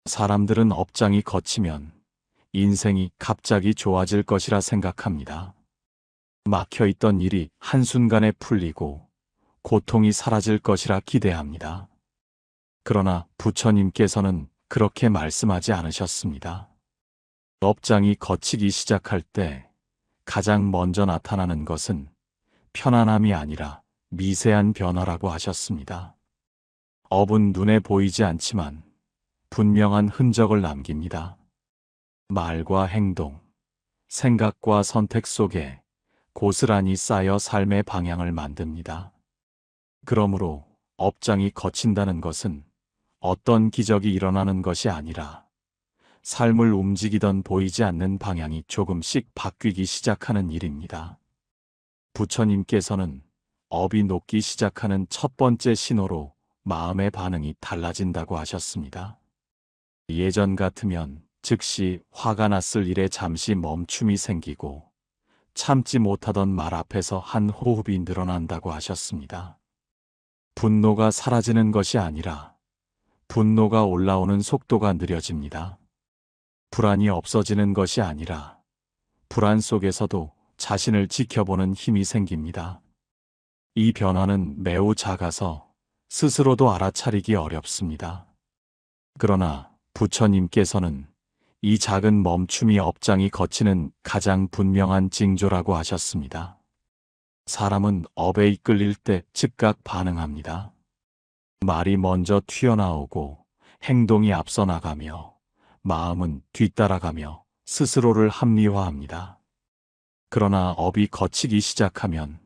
사람들은 업장이 거치면 인생이 갑자기 좋아질 것이라 생각합니다. 막혀있던 일이 한순간에 풀리고 고통이 사라질 것이라 기대합니다. 그러나 부처님께서는 그렇게 말씀하지 않으셨습니다. 업장이 거치기 시작할 때 가장 먼저 나타나는 것은 편안함이 아니라 미세한 변화라고 하셨습니다. 업은 눈에 보이지 않지만 분명한 흔적을 남깁니다. 말과 행동, 생각과 선택 속에 고스란히 쌓여 삶의 방향을 만듭니다. 그러므로 업장이 거친다는 것은 어떤 기적이 일어나는 것이 아니라 삶을 움직이던 보이지 않는 방향이 조금씩 바뀌기 시작하는 일입니다. 부처님께서는 업이 녹기 시작하는 첫 번째 신호로 마음의 반응이 달라진다고 하셨습니다. 예전 같으면 즉시 화가 났을 일에 잠시 멈춤이 생기고 참지 못하던 말 앞에서 한 호흡이 늘어난다고 하셨습니다. 분노가 사라지는 것이 아니라 분노가 올라오는 속도가 느려집니다. 불안이 없어지는 것이 아니라 불안 속에서도 자신을 지켜보는 힘이 생깁니다. 이 변화는 매우 작아서 스스로도 알아차리기 어렵습니다. 그러나 부처님께서는 이 작은 멈춤이 업장이 거치는 가장 분명한 징조라고 하셨습니다. 사람은 업에 이끌릴 때 즉각 반응합니다. 말이 먼저 튀어나오고 행동이 앞서 나가며 마음은 뒤따라가며 스스로를 합리화합니다. 그러나 업이 거치기 시작하면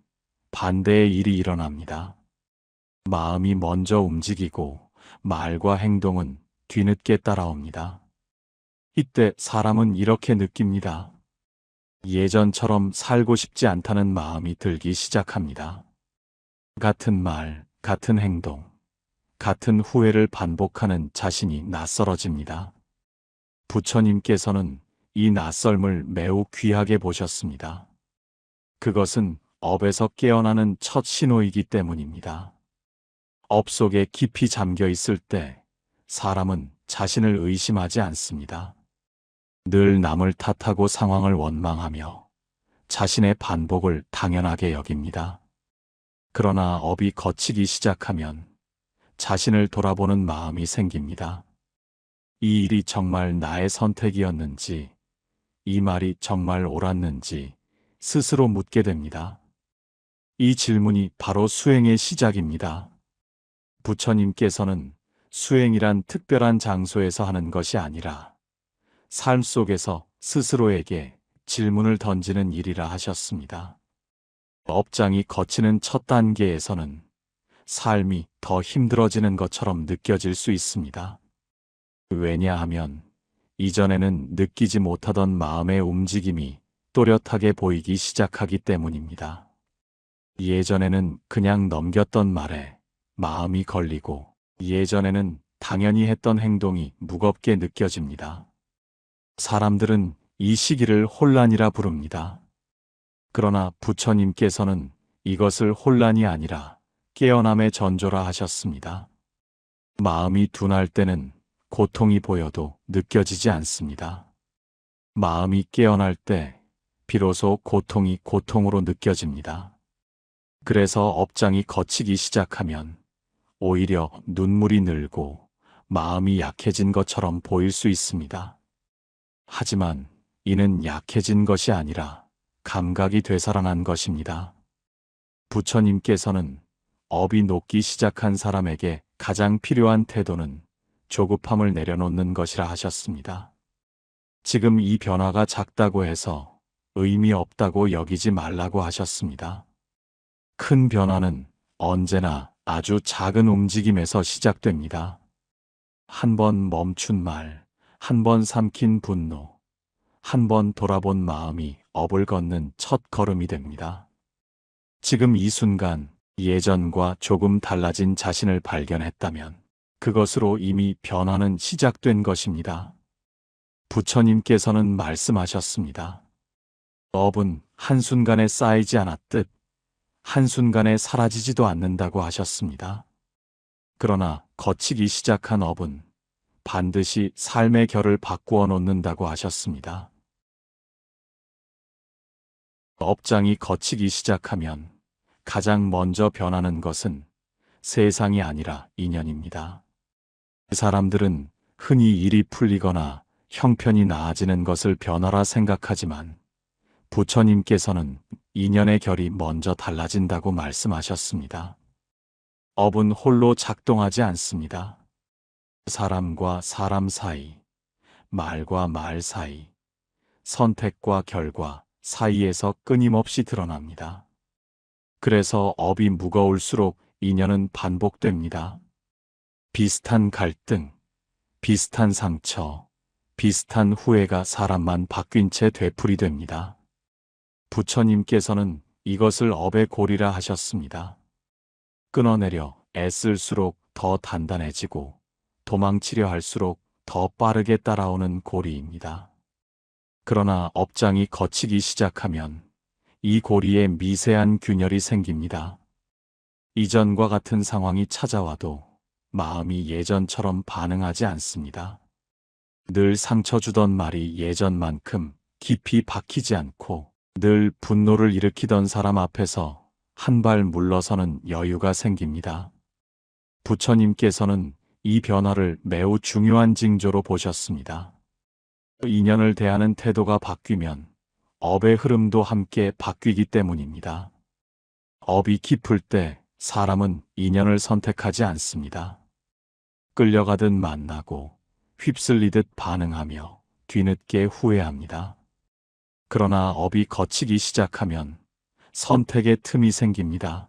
반대의 일이 일어납니다. 마음이 먼저 움직이고 말과 행동은 뒤늦게 따라옵니다. 이때 사람은 이렇게 느낍니다. 예전처럼 살고 싶지 않다는 마음이 들기 시작합니다. 같은 말, 같은 행동, 같은 후회를 반복하는 자신이 낯설어집니다. 부처님께서는 이 낯설음을 매우 귀하게 보셨습니다. 그것은 업에서 깨어나는 첫 신호이기 때문입니다. 업 속에 깊이 잠겨 있을 때 사람은 자신을 의심하지 않습니다. 늘 남을 탓하고 상황을 원망하며 자신의 반복을 당연하게 여깁니다. 그러나 업이 거치기 시작하면 자신을 돌아보는 마음이 생깁니다. 이 일이 정말 나의 선택이었는지, 이 말이 정말 옳았는지 스스로 묻게 됩니다. 이 질문이 바로 수행의 시작입니다. 부처님께서는 수행이란 특별한 장소에서 하는 것이 아니라 삶 속에서 스스로에게 질문을 던지는 일이라 하셨습니다. 업장이 거치는 첫 단계에서는 삶이 더 힘들어지는 것처럼 느껴질 수 있습니다. 왜냐하면 이전에는 느끼지 못하던 마음의 움직임이 또렷하게 보이기 시작하기 때문입니다. 예전에는 그냥 넘겼던 말에 마음이 걸리고 예전에는 당연히 했던 행동이 무겁게 느껴집니다. 사람들은 이 시기를 혼란이라 부릅니다. 그러나 부처님께서는 이것을 혼란이 아니라 깨어남의 전조라 하셨습니다. 마음이 둔할 때는 고통이 보여도 느껴지지 않습니다. 마음이 깨어날 때 비로소 고통이 고통으로 느껴집니다. 그래서 업장이 거치기 시작하면 오히려 눈물이 늘고 마음이 약해진 것처럼 보일 수 있습니다. 하지만 이는 약해진 것이 아니라 감각이 되살아난 것입니다. 부처님께서는 업이 녹기 시작한 사람에게 가장 필요한 태도는 조급함을 내려놓는 것이라 하셨습니다. 지금 이 변화가 작다고 해서 의미 없다고 여기지 말라고 하셨습니다. 큰 변화는 언제나 아주 작은 움직임에서 시작됩니다. 한 번 멈춘 말, 한 번 삼킨 분노, 한 번 돌아본 마음이 업을 걷는 첫 걸음이 됩니다. 지금 이 순간 예전과 조금 달라진 자신을 발견했다면 그것으로 이미 변화는 시작된 것입니다. 부처님께서는 말씀하셨습니다. 업은 한순간에 쌓이지 않았듯 한순간에 사라지지도 않는다고 하셨습니다. 그러나 거치기 시작한 업은 반드시 삶의 결을 바꾸어 놓는다고 하셨습니다. 업장이 거치기 시작하면 가장 먼저 변하는 것은 세상이 아니라 인연입니다. 사람들은 흔히 일이 풀리거나 형편이 나아지는 것을 변화라 생각하지만 부처님께서는 인연의 결이 먼저 달라진다고 말씀하셨습니다. 업은 홀로 작동하지 않습니다. 사람과 사람 사이, 말과 말 사이, 선택과 결과 사이에서 끊임없이 드러납니다. 그래서 업이 무거울수록 인연은 반복됩니다. 비슷한 갈등, 비슷한 상처, 비슷한 후회가 사람만 바뀐 채 되풀이됩니다. 부처님께서는 이것을 업의 고리라 하셨습니다. 끊어내려 애쓸수록 더 단단해지고 도망치려 할수록 더 빠르게 따라오는 고리입니다. 그러나 업장이 거치기 시작하면 이 고리에 미세한 균열이 생깁니다. 이전과 같은 상황이 찾아와도 마음이 예전처럼 반응하지 않습니다. 늘 상처 주던 말이 예전만큼 깊이 박히지 않고 늘 분노를 일으키던 사람 앞에서 한 발 물러서는 여유가 생깁니다. 부처님께서는 이 변화를 매우 중요한 징조로 보셨습니다. 인연을 대하는 태도가 바뀌면 업의 흐름도 함께 바뀌기 때문입니다. 업이 깊을 때 사람은 인연을 선택하지 않습니다. 끌려가듯 만나고 휩쓸리듯 반응하며 뒤늦게 후회합니다. 그러나 업이 거치기 시작하면 선택의 틈이 생깁니다.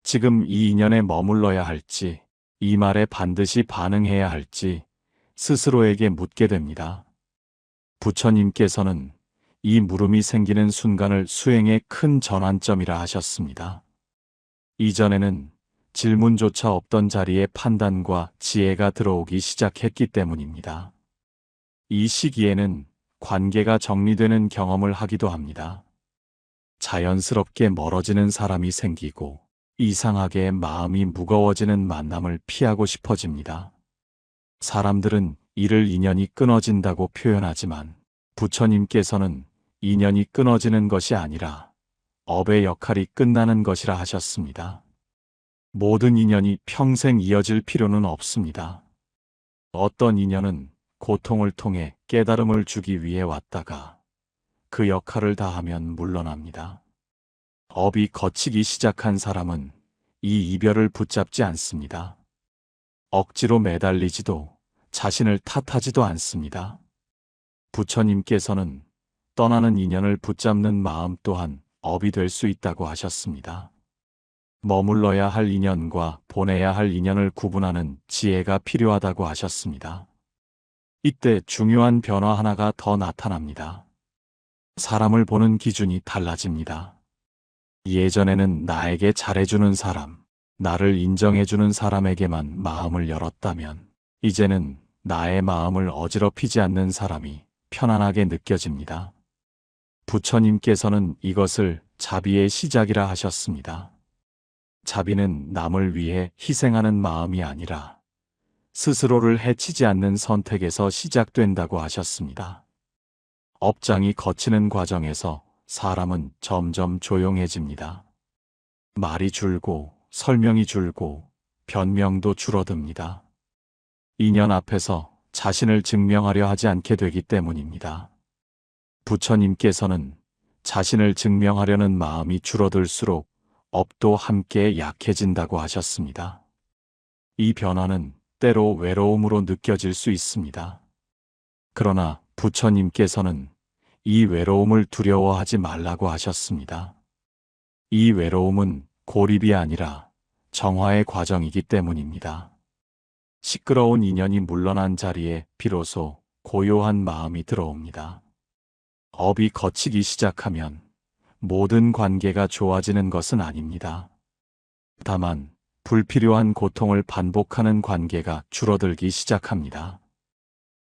지금 이 인연에 머물러야 할지, 이 말에 반드시 반응해야 할지 스스로에게 묻게 됩니다. 부처님께서는 이 물음이 생기는 순간을 수행의 큰 전환점이라 하셨습니다. 이전에는 질문조차 없던 자리에 판단과 지혜가 들어오기 시작했기 때문입니다. 이 시기에는 관계가 정리되는 경험을 하기도 합니다. 자연스럽게 멀어지는 사람이 생기고 이상하게 마음이 무거워지는 만남을 피하고 싶어집니다. 사람들은 이를 인연이 끊어진다고 표현하지만 부처님께서는 인연이 끊어지는 것이 아니라 업의 역할이 끝나는 것이라 하셨습니다. 모든 인연이 평생 이어질 필요는 없습니다. 어떤 인연은 고통을 통해 깨달음을 주기 위해 왔다가 그 역할을 다하면 물러납니다. 업이 거치기 시작한 사람은 이 이별을 붙잡지 않습니다. 억지로 매달리지도 자신을 탓하지도 않습니다. 부처님께서는 떠나는 인연을 붙잡는 마음 또한 업이 될 수 있다고 하셨습니다. 머물러야 할 인연과 보내야 할 인연을 구분하는 지혜가 필요하다고 하셨습니다. 이때 중요한 변화 하나가 더 나타납니다. 사람을 보는 기준이 달라집니다. 예전에는 나에게 잘해주는 사람, 나를 인정해주는 사람에게만 마음을 열었다면 이제는 나의 마음을 어지럽히지 않는 사람이 편안하게 느껴집니다. 부처님께서는 이것을 자비의 시작이라 하셨습니다. 자비는 남을 위해 희생하는 마음이 아니라 스스로를 해치지 않는 선택에서 시작된다고 하셨습니다. 업장이 거치는 과정에서 사람은 점점 조용해집니다. 말이 줄고 설명이 줄고 변명도 줄어듭니다. 인연 앞에서 자신을 증명하려 하지 않게 되기 때문입니다. 부처님께서는 자신을 증명하려는 마음이 줄어들수록 업도 함께 약해진다고 하셨습니다. 이 변화는 때로 외로움으로 느껴질 수 있습니다. 그러나 부처님께서는 이 외로움을 두려워하지 말라고 하셨습니다. 이 외로움은 고립이 아니라 정화의 과정이기 때문입니다. 시끄러운 인연이 물러난 자리에 비로소 고요한 마음이 들어옵니다. 업이 거치기 시작하면 모든 관계가 좋아지는 것은 아닙니다. 다만 불필요한 고통을 반복하는 관계가 줄어들기 시작합니다.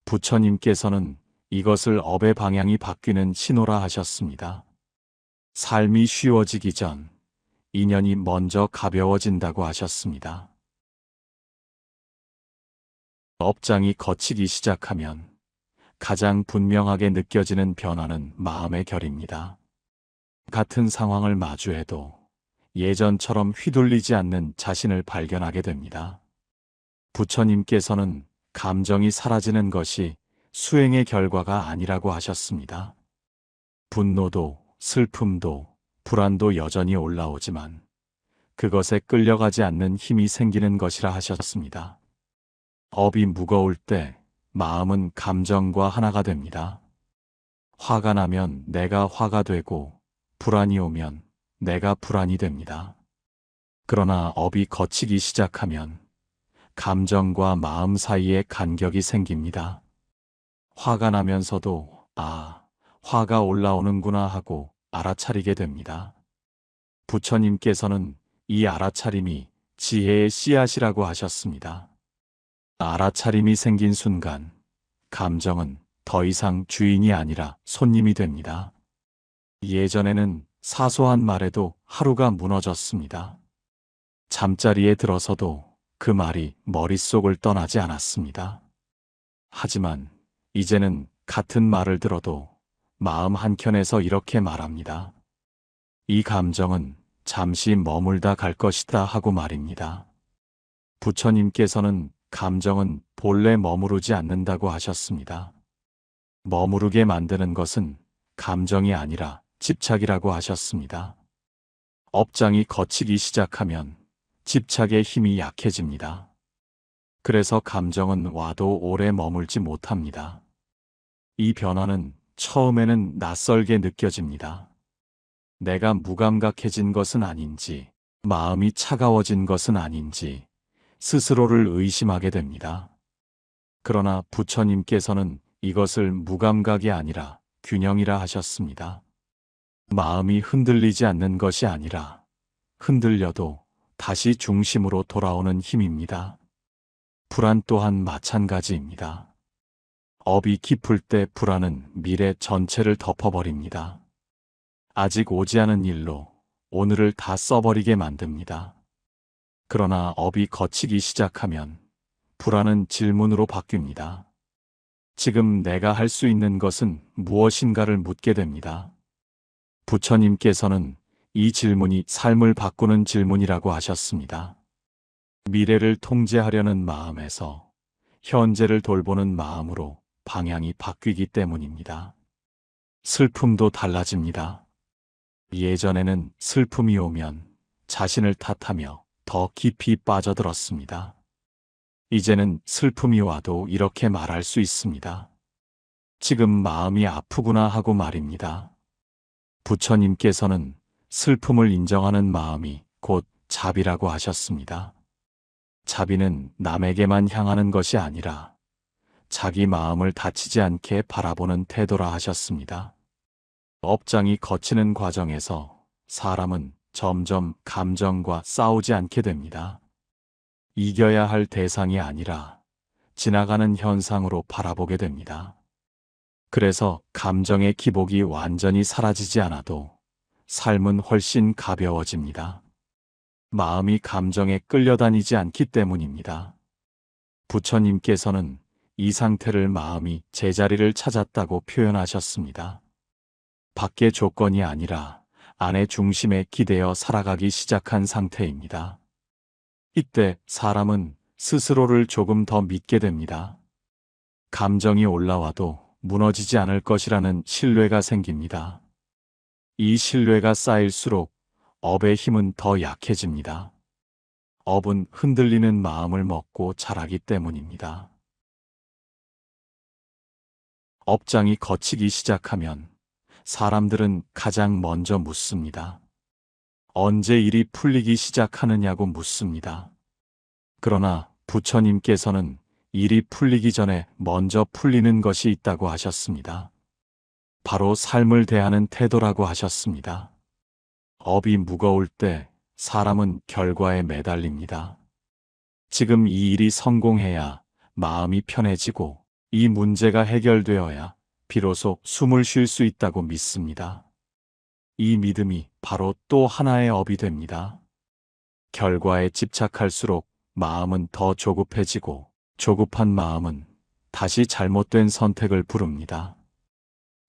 부처님께서는 이것을 업의 방향이 바뀌는 신호라 하셨습니다. 삶이 쉬워지기 전 인연이 먼저 가벼워진다고 하셨습니다. 업장이 거치기 시작하면 가장 분명하게 느껴지는 변화는 마음의 결입니다. 같은 상황을 마주해도 예전처럼 휘둘리지 않는 자신을 발견하게 됩니다. 부처님께서는 감정이 사라지는 것이 수행의 결과가 아니라고 하셨습니다. 분노도, 슬픔도, 불안도 여전히 올라오지만 그것에 끌려가지 않는 힘이 생기는 것이라 하셨습니다. 업이 무거울 때 마음은 감정과 하나가 됩니다. 화가 나면 내가 화가 되고 불안이 오면 내가 불안이 됩니다. 그러나 업이 거치기 시작하면 감정과 마음 사이에 간격이 생깁니다. 화가 나면서도 화가 올라오는구나 하고 알아차리게 됩니다. 부처님께서는 이 알아차림이 지혜의 씨앗이라고 하셨습니다. 알아차림이 생긴 순간 감정은 더 이상 주인이 아니라 손님이 됩니다. 예전에는 사소한 말에도 하루가 무너졌습니다. 잠자리에 들어서도 그 말이 머릿속을 떠나지 않았습니다. 하지만 이제는 같은 말을 들어도 마음 한켠에서 이렇게 말합니다. 이 감정은 잠시 머물다 갈 것이다 하고 말입니다. 부처님께서는 감정은 본래 머무르지 않는다고 하셨습니다. 머무르게 만드는 것은 감정이 아니라 집착이라고 하셨습니다. 업장이 거치기 시작하면 집착의 힘이 약해집니다. 그래서 감정은 와도 오래 머물지 못합니다. 이 변화는 처음에는 낯설게 느껴집니다. 내가 무감각해진 것은 아닌지, 마음이 차가워진 것은 아닌지 스스로를 의심하게 됩니다. 그러나 부처님께서는 이것을 무감각이 아니라 균형이라 하셨습니다. 마음이 흔들리지 않는 것이 아니라 흔들려도 다시 중심으로 돌아오는 힘입니다. 불안 또한 마찬가지입니다. 업이 깊을 때 불안은 미래 전체를 덮어버립니다. 아직 오지 않은 일로 오늘을 다 써버리게 만듭니다. 그러나 업이 거치기 시작하면 불안은 질문으로 바뀝니다. 지금 내가 할 수 있는 것은 무엇인가를 묻게 됩니다. 부처님께서는 이 질문이 삶을 바꾸는 질문이라고 하셨습니다. 미래를 통제하려는 마음에서 현재를 돌보는 마음으로 방향이 바뀌기 때문입니다. 슬픔도 달라집니다. 예전에는 슬픔이 오면 자신을 탓하며 더 깊이 빠져들었습니다. 이제는 슬픔이 와도 이렇게 말할 수 있습니다. 지금 마음이 아프구나 하고 말입니다. 부처님께서는 슬픔을 인정하는 마음이 곧 자비라고 하셨습니다. 자비는 남에게만 향하는 것이 아니라 자기 마음을 다치지 않게 바라보는 태도라 하셨습니다. 업장이 거치는 과정에서 사람은 점점 감정과 싸우지 않게 됩니다. 이겨야 할 대상이 아니라 지나가는 현상으로 바라보게 됩니다. 그래서 감정의 기복이 완전히 사라지지 않아도 삶은 훨씬 가벼워집니다. 마음이 감정에 끌려다니지 않기 때문입니다. 부처님께서는 이 상태를 마음이 제자리를 찾았다고 표현하셨습니다. 밖의 조건이 아니라 안의 중심에 기대어 살아가기 시작한 상태입니다. 이때 사람은 스스로를 조금 더 믿게 됩니다. 감정이 올라와도 무너지지 않을 것이라는 신뢰가 생깁니다. 이 신뢰가 쌓일수록 업의 힘은 더 약해집니다. 업은 흔들리는 마음을 먹고 자라기 때문입니다. 업장이 거치기 시작하면 사람들은 가장 먼저 묻습니다. 언제 일이 풀리기 시작하느냐고 묻습니다. 그러나 부처님께서는 일이 풀리기 전에 먼저 풀리는 것이 있다고 하셨습니다. 바로 삶을 대하는 태도라고 하셨습니다. 업이 무거울 때 사람은 결과에 매달립니다. 지금 이 일이 성공해야 마음이 편해지고 이 문제가 해결되어야 비로소 숨을 쉴 수 있다고 믿습니다. 이 믿음이 바로 또 하나의 업이 됩니다. 결과에 집착할수록 마음은 더 조급해지고 조급한 마음은 다시 잘못된 선택을 부릅니다.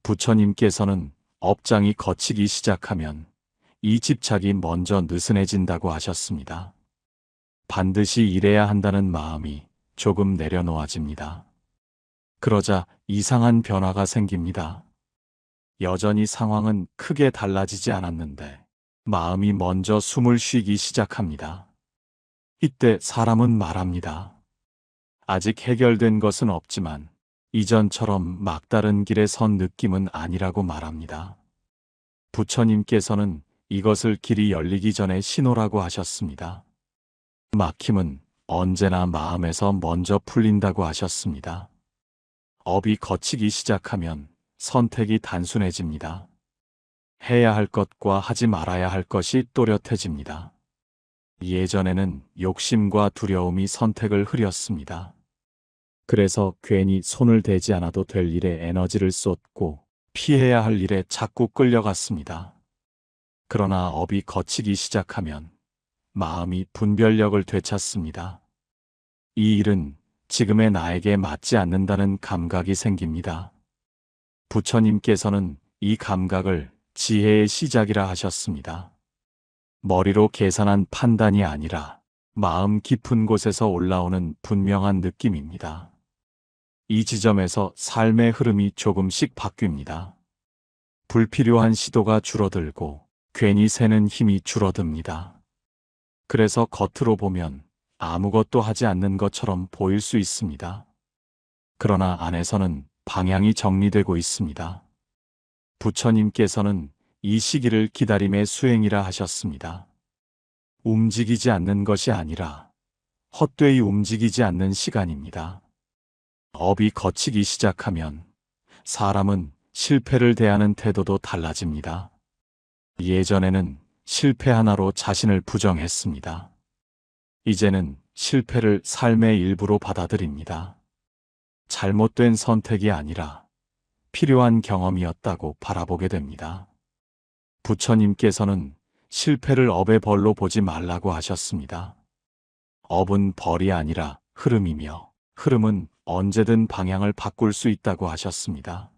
부처님께서는 업장이 거치기 시작하면 이 집착이 먼저 느슨해진다고 하셨습니다. 반드시 이래야 한다는 마음이 조금 내려놓아집니다. 그러자 이상한 변화가 생깁니다. 여전히 상황은 크게 달라지지 않았는데 마음이 먼저 숨을 쉬기 시작합니다. 이때 사람은 말합니다. 아직 해결된 것은 없지만 이전처럼 막다른 길에 선 느낌은 아니라고 말합니다. 부처님께서는 이것을 길이 열리기 전에 신호라고 하셨습니다. 막힘은 언제나 마음에서 먼저 풀린다고 하셨습니다. 업이 거치기 시작하면 선택이 단순해집니다. 해야 할 것과 하지 말아야 할 것이 또렷해집니다. 예전에는 욕심과 두려움이 선택을 흐렸습니다. 그래서 괜히 손을 대지 않아도 될 일에 에너지를 쏟고 피해야 할 일에 자꾸 끌려갔습니다. 그러나 업이 거치기 시작하면 마음이 분별력을 되찾습니다. 이 일은 지금의 나에게 맞지 않는다는 감각이 생깁니다. 부처님께서는 이 감각을 지혜의 시작이라 하셨습니다. 머리로 계산한 판단이 아니라 마음 깊은 곳에서 올라오는 분명한 느낌입니다. 이 지점에서 삶의 흐름이 조금씩 바뀝니다. 불필요한 시도가 줄어들고 괜히 새는 힘이 줄어듭니다. 그래서 겉으로 보면 아무것도 하지 않는 것처럼 보일 수 있습니다. 그러나 안에서는 방향이 정리되고 있습니다. 부처님께서는 이 시기를 기다림의 수행이라 하셨습니다. 움직이지 않는 것이 아니라 헛되이 움직이지 않는 시간입니다. 업이 거치기 시작하면 사람은 실패를 대하는 태도도 달라집니다. 예전에는 실패 하나로 자신을 부정했습니다. 이제는 실패를 삶의 일부로 받아들입니다. 잘못된 선택이 아니라 필요한 경험이었다고 바라보게 됩니다. 부처님께서는 실패를 업의 벌로 보지 말라고 하셨습니다. 업은 벌이 아니라 흐름이며 흐름은 언제든 방향을 바꿀 수 있다고 하셨습니다.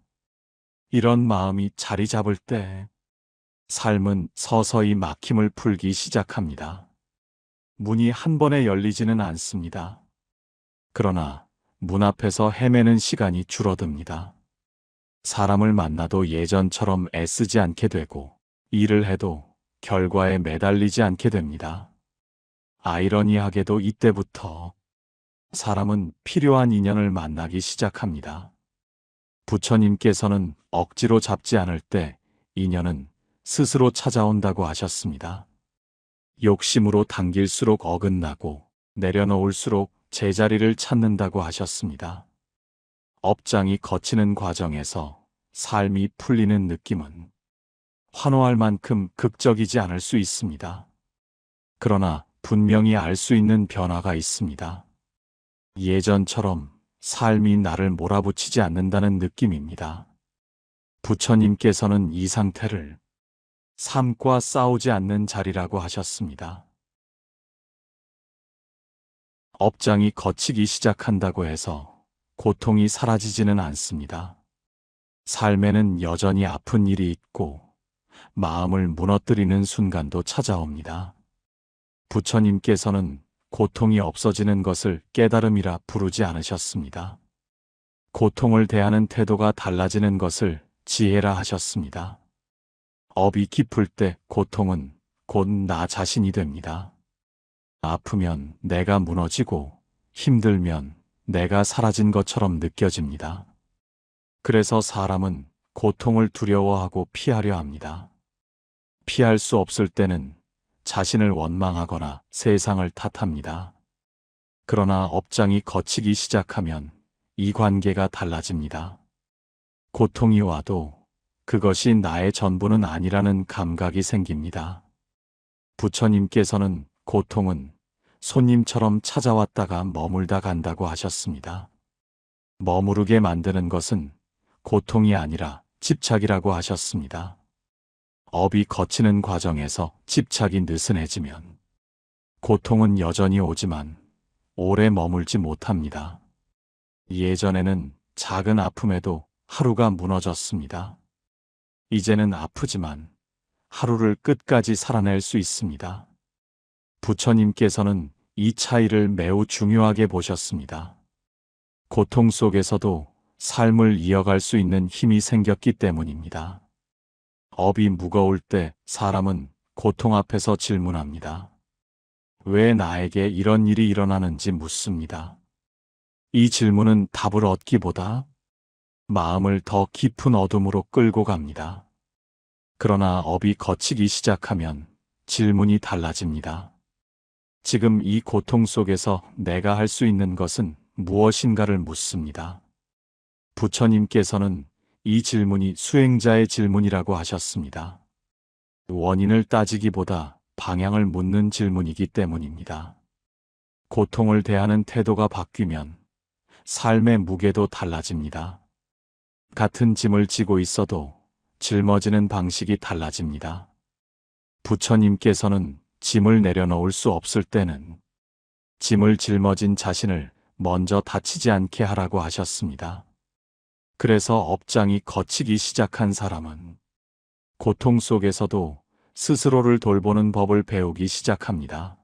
이런 마음이 자리 잡을 때 삶은 서서히 막힘을 풀기 시작합니다. 문이 한 번에 열리지는 않습니다. 그러나 문 앞에서 헤매는 시간이 줄어듭니다. 사람을 만나도 예전처럼 애쓰지 않게 되고 일을 해도 결과에 매달리지 않게 됩니다. 아이러니하게도 이때부터 사람은 필요한 인연을 만나기 시작합니다. 부처님께서는 억지로 잡지 않을 때 인연은 스스로 찾아온다고 하셨습니다. 욕심으로 당길수록 어긋나고 내려놓을수록 제자리를 찾는다고 하셨습니다. 업장이 거치는 과정에서 삶이 풀리는 느낌은 환호할 만큼 극적이지 않을 수 있습니다. 그러나 분명히 알 수 있는 변화가 있습니다. 예전처럼 삶이 나를 몰아붙이지 않는다는 느낌입니다. 부처님께서는 이 상태를 삶과 싸우지 않는 자리라고 하셨습니다. 업장이 거치기 시작한다고 해서 고통이 사라지지는 않습니다. 삶에는 여전히 아픈 일이 있고 마음을 무너뜨리는 순간도 찾아옵니다. 부처님께서는 고통이 없어지는 것을 깨달음이라 부르지 않으셨습니다. 고통을 대하는 태도가 달라지는 것을 지혜라 하셨습니다. 업이 깊을 때 고통은 곧 나 자신이 됩니다. 아프면 내가 무너지고 힘들면 내가 사라진 것처럼 느껴집니다. 그래서 사람은 고통을 두려워하고 피하려 합니다. 피할 수 없을 때는 자신을 원망하거나 세상을 탓합니다. 그러나 업장이 거치기 시작하면 이 관계가 달라집니다. 고통이 와도 그것이 나의 전부는 아니라는 감각이 생깁니다. 부처님께서는 고통은 손님처럼 찾아왔다가 머물다 간다고 하셨습니다. 머무르게 만드는 것은 고통이 아니라 집착이라고 하셨습니다. 업이 거치는 과정에서 집착이 느슨해지면 고통은 여전히 오지만 오래 머물지 못합니다. 예전에는 작은 아픔에도 하루가 무너졌습니다. 이제는 아프지만 하루를 끝까지 살아낼 수 있습니다. 부처님께서는 이 차이를 매우 중요하게 보셨습니다. 고통 속에서도 삶을 이어갈 수 있는 힘이 생겼기 때문입니다. 업이 무거울 때 사람은 고통 앞에서 질문합니다. 왜 나에게 이런 일이 일어나는지 묻습니다. 이 질문은 답을 얻기보다 마음을 더 깊은 어둠으로 끌고 갑니다. 그러나 업이 걷히기 시작하면 질문이 달라집니다. 지금 이 고통 속에서 내가 할 수 있는 것은 무엇인가를 묻습니다. 부처님께서는 이 질문이 수행자의 질문이라고 하셨습니다. 원인을 따지기보다 방향을 묻는 질문이기 때문입니다. 고통을 대하는 태도가 바뀌면 삶의 무게도 달라집니다. 같은 짐을 지고 있어도 짊어지는 방식이 달라집니다. 부처님께서는 짐을 내려놓을 수 없을 때는 짐을 짊어진 자신을 먼저 다치지 않게 하라고 하셨습니다. 그래서 업장이 걷히기 시작한 사람은 고통 속에서도 스스로를 돌보는 법을 배우기 시작합니다.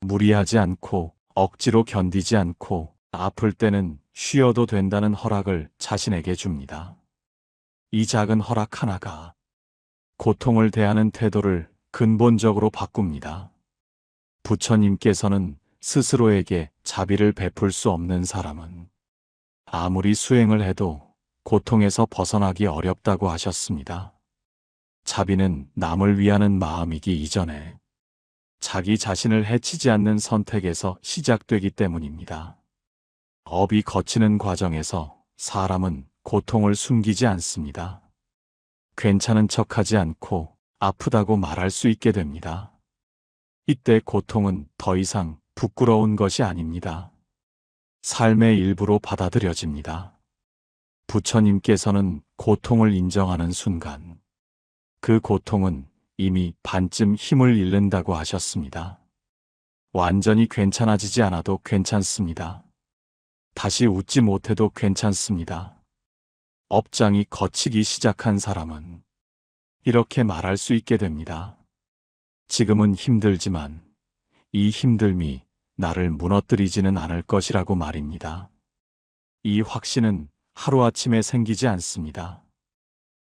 무리하지 않고 억지로 견디지 않고 아플 때는 쉬어도 된다는 허락을 자신에게 줍니다. 이 작은 허락 하나가 고통을 대하는 태도를 근본적으로 바꿉니다. 부처님께서는 스스로에게 자비를 베풀 수 없는 사람은 아무리 수행을 해도 고통에서 벗어나기 어렵다고 하셨습니다. 자비는 남을 위하는 마음이기 이전에 자기 자신을 해치지 않는 선택에서 시작되기 때문입니다. 업이 거치는 과정에서 사람은 고통을 숨기지 않습니다. 괜찮은 척하지 않고 아프다고 말할 수 있게 됩니다. 이때 고통은 더 이상 부끄러운 것이 아닙니다. 삶의 일부로 받아들여집니다. 부처님께서는 고통을 인정하는 순간 그 고통은 이미 반쯤 힘을 잃는다고 하셨습니다. 완전히 괜찮아지지 않아도 괜찮습니다. 다시 웃지 못해도 괜찮습니다. 업장이 거치기 시작한 사람은 이렇게 말할 수 있게 됩니다. 지금은 힘들지만 이 힘듦이 나를 무너뜨리지는 않을 것이라고 말입니다. 이 확신은 하루아침에 생기지 않습니다.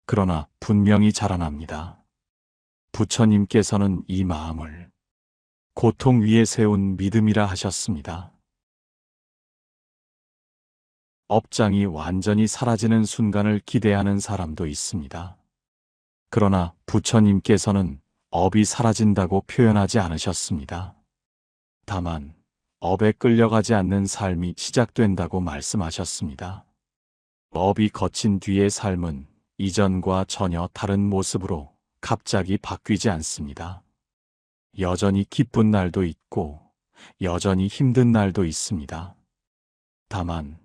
그러나 분명히 자라납니다. 부처님께서는 이 마음을 고통 위에 세운 믿음이라 하셨습니다. 업장이 완전히 사라지는 순간을 기대하는 사람도 있습니다. 그러나 부처님께서는 업이 사라진다고 표현하지 않으셨습니다. 다만 업에 끌려가지 않는 삶이 시작된다고 말씀하셨습니다. 업이 거친 뒤의 삶은 이전과 전혀 다른 모습으로 갑자기 바뀌지 않습니다. 여전히 기쁜 날도 있고 여전히 힘든 날도 있습니다. 다만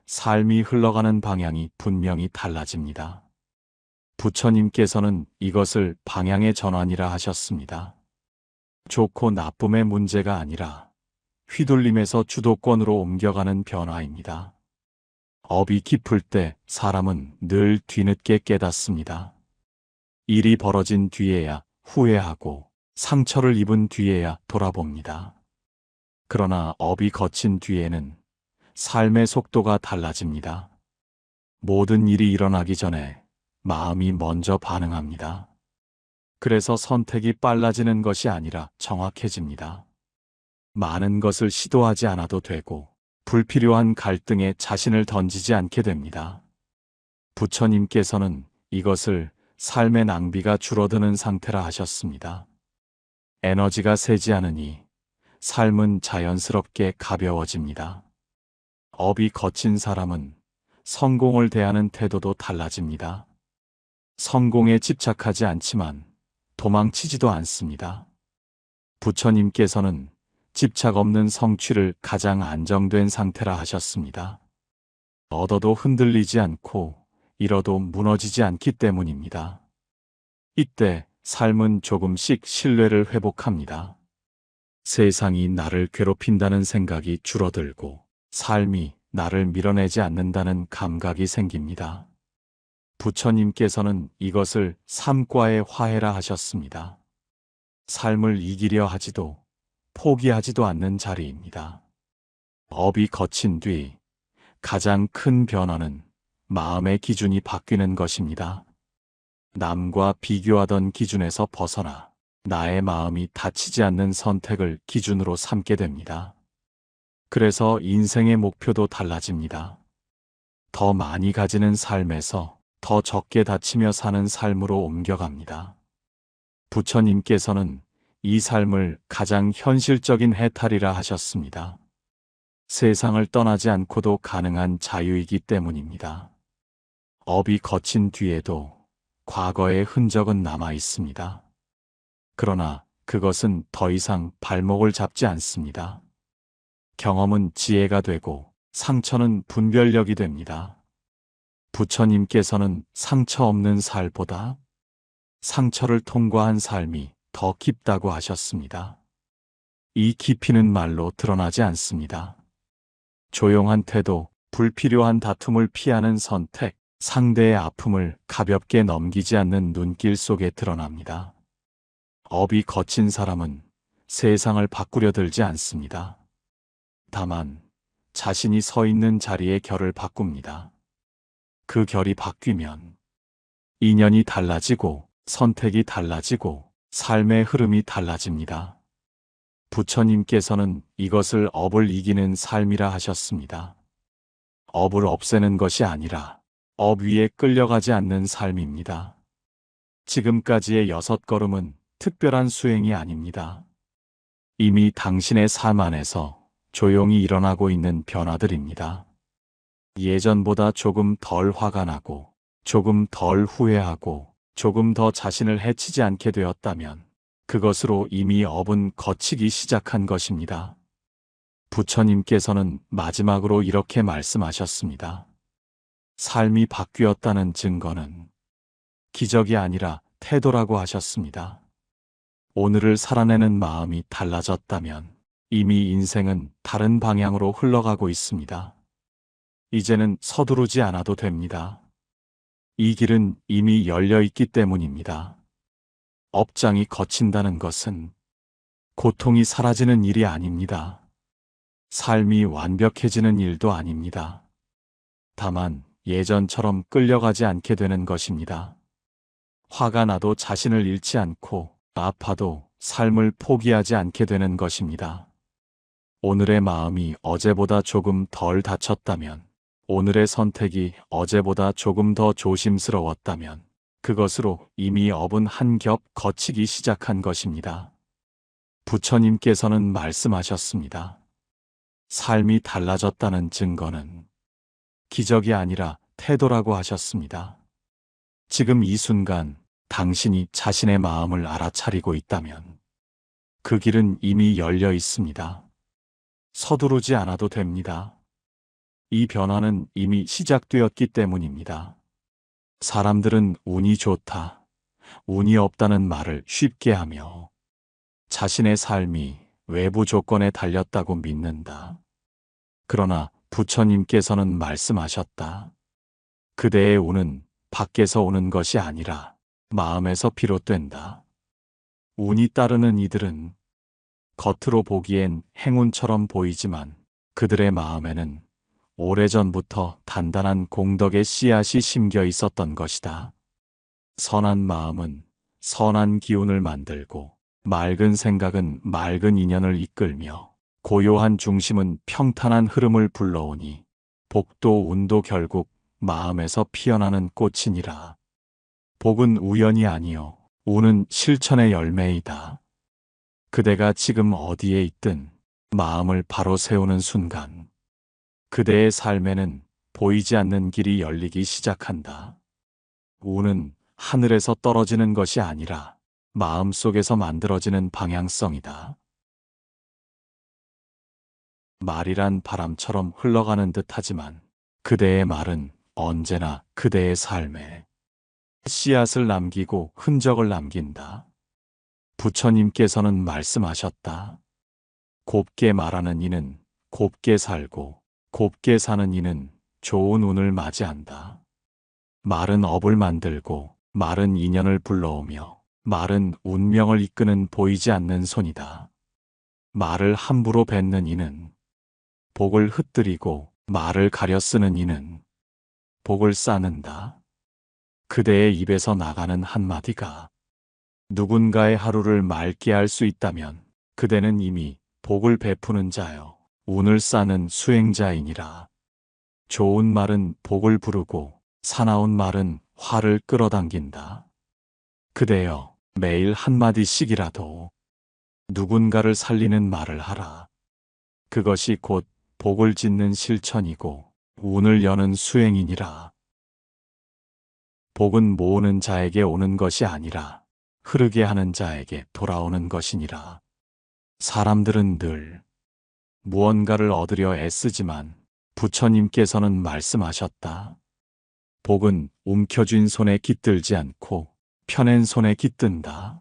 삶이 흘러가는 방향이 분명히 달라집니다. 부처님께서는 이것을 방향의 전환이라 하셨습니다. 좋고 나쁨의 문제가 아니라 휘둘림에서 주도권으로 옮겨가는 변화입니다. 업이 깊을 때 사람은 늘 뒤늦게 깨닫습니다. 일이 벌어진 뒤에야 후회하고 상처를 입은 뒤에야 돌아봅니다. 그러나 업이 거친 뒤에는 삶의 속도가 달라집니다. 모든 일이 일어나기 전에 마음이 먼저 반응합니다. 그래서 선택이 빨라지는 것이 아니라 정확해집니다. 많은 것을 시도하지 않아도 되고 불필요한 갈등에 자신을 던지지 않게 됩니다. 부처님께서는 이것을 삶의 낭비가 줄어드는 상태라 하셨습니다. 에너지가 새지 않으니 삶은 자연스럽게 가벼워집니다. 업이 거친 사람은 성공을 대하는 태도도 달라집니다. 성공에 집착하지 않지만 도망치지도 않습니다. 부처님께서는 집착 없는 성취를 가장 안정된 상태라 하셨습니다. 얻어도 흔들리지 않고 잃어도 무너지지 않기 때문입니다. 이때 삶은 조금씩 신뢰를 회복합니다. 세상이 나를 괴롭힌다는 생각이 줄어들고 삶이 나를 밀어내지 않는다는 감각이 생깁니다. 부처님께서는 이것을 삼과의 화해라 하셨습니다. 삶을 이기려 하지도 포기하지도 않는 자리입니다. 업이 거친 뒤 가장 큰 변화는 마음의 기준이 바뀌는 것입니다. 남과 비교하던 기준에서 벗어나 나의 마음이 다치지 않는 선택을 기준으로 삼게 됩니다. 그래서 인생의 목표도 달라집니다. 더 많이 가지는 삶에서 더 적게 다치며 사는 삶으로 옮겨갑니다. 부처님께서는 이 삶을 가장 현실적인 해탈이라 하셨습니다. 세상을 떠나지 않고도 가능한 자유이기 때문입니다. 업이 거친 뒤에도 과거의 흔적은 남아 있습니다. 그러나 그것은 더 이상 발목을 잡지 않습니다. 경험은 지혜가 되고 상처는 분별력이 됩니다. 부처님께서는 상처 없는 살보다 상처를 통과한 삶이 더 깊다고 하셨습니다. 이 깊이는 말로 드러나지 않습니다. 조용한 태도, 불필요한 다툼을 피하는 선택, 상대의 아픔을 가볍게 넘기지 않는 눈길 속에 드러납니다. 업이 거친 사람은 세상을 바꾸려 들지 않습니다. 다만 자신이 서 있는 자리의 결을 바꿉니다. 그 결이 바뀌면 인연이 달라지고 선택이 달라지고 삶의 흐름이 달라집니다. 부처님께서는 이것을 업을 이기는 삶이라 하셨습니다. 업을 없애는 것이 아니라 업 위에 끌려가지 않는 삶입니다. 지금까지의 6걸음은 특별한 수행이 아닙니다. 이미 당신의 삶 안에서 조용히 일어나고 있는 변화들입니다. 예전보다 조금 덜 화가 나고, 조금 덜 후회하고, 조금 더 자신을 해치지 않게 되었다면 그것으로 이미 업은 거치기 시작한 것입니다. 부처님께서는 마지막으로 이렇게 말씀하셨습니다. 삶이 바뀌었다는 증거는 기적이 아니라 태도라고 하셨습니다. 오늘을 살아내는 마음이 달라졌다면 이미 인생은 다른 방향으로 흘러가고 있습니다. 이제는 서두르지 않아도 됩니다. 이 길은 이미 열려 있기 때문입니다. 업장이 거친다는 것은 고통이 사라지는 일이 아닙니다. 삶이 완벽해지는 일도 아닙니다. 다만 예전처럼 끌려가지 않게 되는 것입니다. 화가 나도 자신을 잃지 않고 아파도 삶을 포기하지 않게 되는 것입니다. 오늘의 마음이 어제보다 조금 덜 다쳤다면, 오늘의 선택이 어제보다 조금 더 조심스러웠다면 그것으로 이미 업은 한 겹 거치기 시작한 것입니다. 부처님께서는 말씀하셨습니다. 삶이 달라졌다는 증거는 기적이 아니라 태도라고 하셨습니다. 지금 이 순간 당신이 자신의 마음을 알아차리고 있다면 그 길은 이미 열려 있습니다. 서두르지 않아도 됩니다. 이 변화는 이미 시작되었기 때문입니다. 사람들은 운이 좋다, 운이 없다는 말을 쉽게 하며 자신의 삶이 외부 조건에 달렸다고 믿는다. 그러나 부처님께서는 말씀하셨다. 그대의 운은 밖에서 오는 것이 아니라 마음에서 비롯된다. 운이 따르는 이들은 겉으로 보기엔 행운처럼 보이지만 그들의 마음에는 오래전부터 단단한 공덕의 씨앗이 심겨 있었던 것이다. 선한 마음은 선한 기운을 만들고 맑은 생각은 맑은 인연을 이끌며 고요한 중심은 평탄한 흐름을 불러오니 복도 운도 결국 마음에서 피어나는 꽃이니라. 복은 우연이 아니요 운은 실천의 열매이다. 그대가 지금 어디에 있든 마음을 바로 세우는 순간 그대의 삶에는 보이지 않는 길이 열리기 시작한다. 운은 하늘에서 떨어지는 것이 아니라 마음속에서 만들어지는 방향성이다. 말이란 바람처럼 흘러가는 듯하지만 그대의 말은 언제나 그대의 삶에 씨앗을 남기고 흔적을 남긴다. 부처님께서는 말씀하셨다. 곱게 말하는 이는 곱게 살고 곱게 사는 이는 좋은 운을 맞이한다. 말은 업을 만들고 말은 인연을 불러오며 말은 운명을 이끄는 보이지 않는 손이다. 말을 함부로 뱉는 이는 복을 흩뜨리고 말을 가려 쓰는 이는 복을 쌓는다. 그대의 입에서 나가는 한마디가 누군가의 하루를 맑게 할 수 있다면 그대는 이미 복을 베푸는 자여 운을 쌓는 수행자이니라. 좋은 말은 복을 부르고 사나운 말은 화를 끌어당긴다. 그대여, 매일 한마디씩이라도 누군가를 살리는 말을 하라. 그것이 곧 복을 짓는 실천이고 운을 여는 수행이니라. 복은 모으는 자에게 오는 것이 아니라 흐르게 하는 자에게 돌아오는 것이니라. 사람들은 늘 무언가를 얻으려 애쓰지만 부처님께서는 말씀하셨다. 복은 움켜쥔 손에 깃들지 않고 펴낸 손에 깃든다.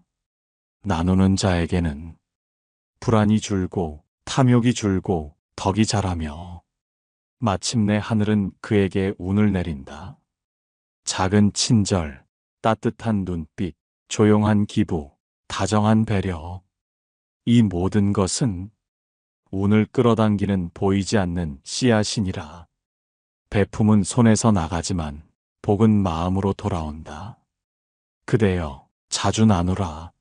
나누는 자에게는 불안이 줄고 탐욕이 줄고 덕이 자라며 마침내 하늘은 그에게 운을 내린다. 작은 친절, 따뜻한 눈빛, 조용한 기부, 다정한 배려. 이 모든 것은 운을 끌어당기는 보이지 않는 씨앗이니라. 베품은 손에서 나가지만 복은 마음으로 돌아온다. 그대여, 자주 나누라.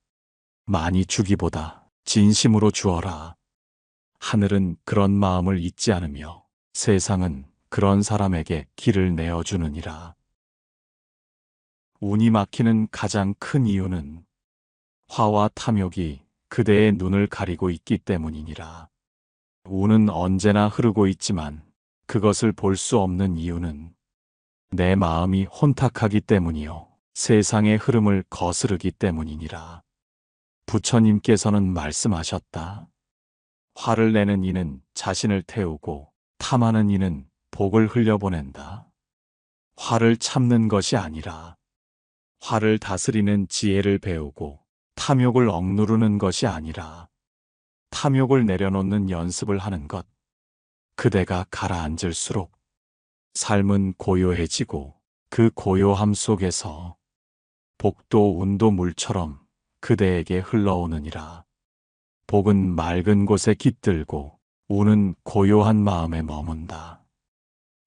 많이 주기보다 진심으로 주어라. 하늘은 그런 마음을 잊지 않으며 세상은 그런 사람에게 길을 내어주느니라. 운이 막히는 가장 큰 이유는 화와 탐욕이 그대의 눈을 가리고 있기 때문이니라. 운은 언제나 흐르고 있지만 그것을 볼 수 없는 이유는 내 마음이 혼탁하기 때문이요. 세상의 흐름을 거스르기 때문이니라. 부처님께서는 말씀하셨다. 화를 내는 이는 자신을 태우고 탐하는 이는 복을 흘려보낸다. 화를 참는 것이 아니라 화를 다스리는 지혜를 배우고 탐욕을 억누르는 것이 아니라 탐욕을 내려놓는 연습을 하는 것. 그대가 가라앉을수록 삶은 고요해지고 그 고요함 속에서 복도 운도 물처럼 그대에게 흘러오느니라. 복은 맑은 곳에 깃들고 운은 고요한 마음에 머문다.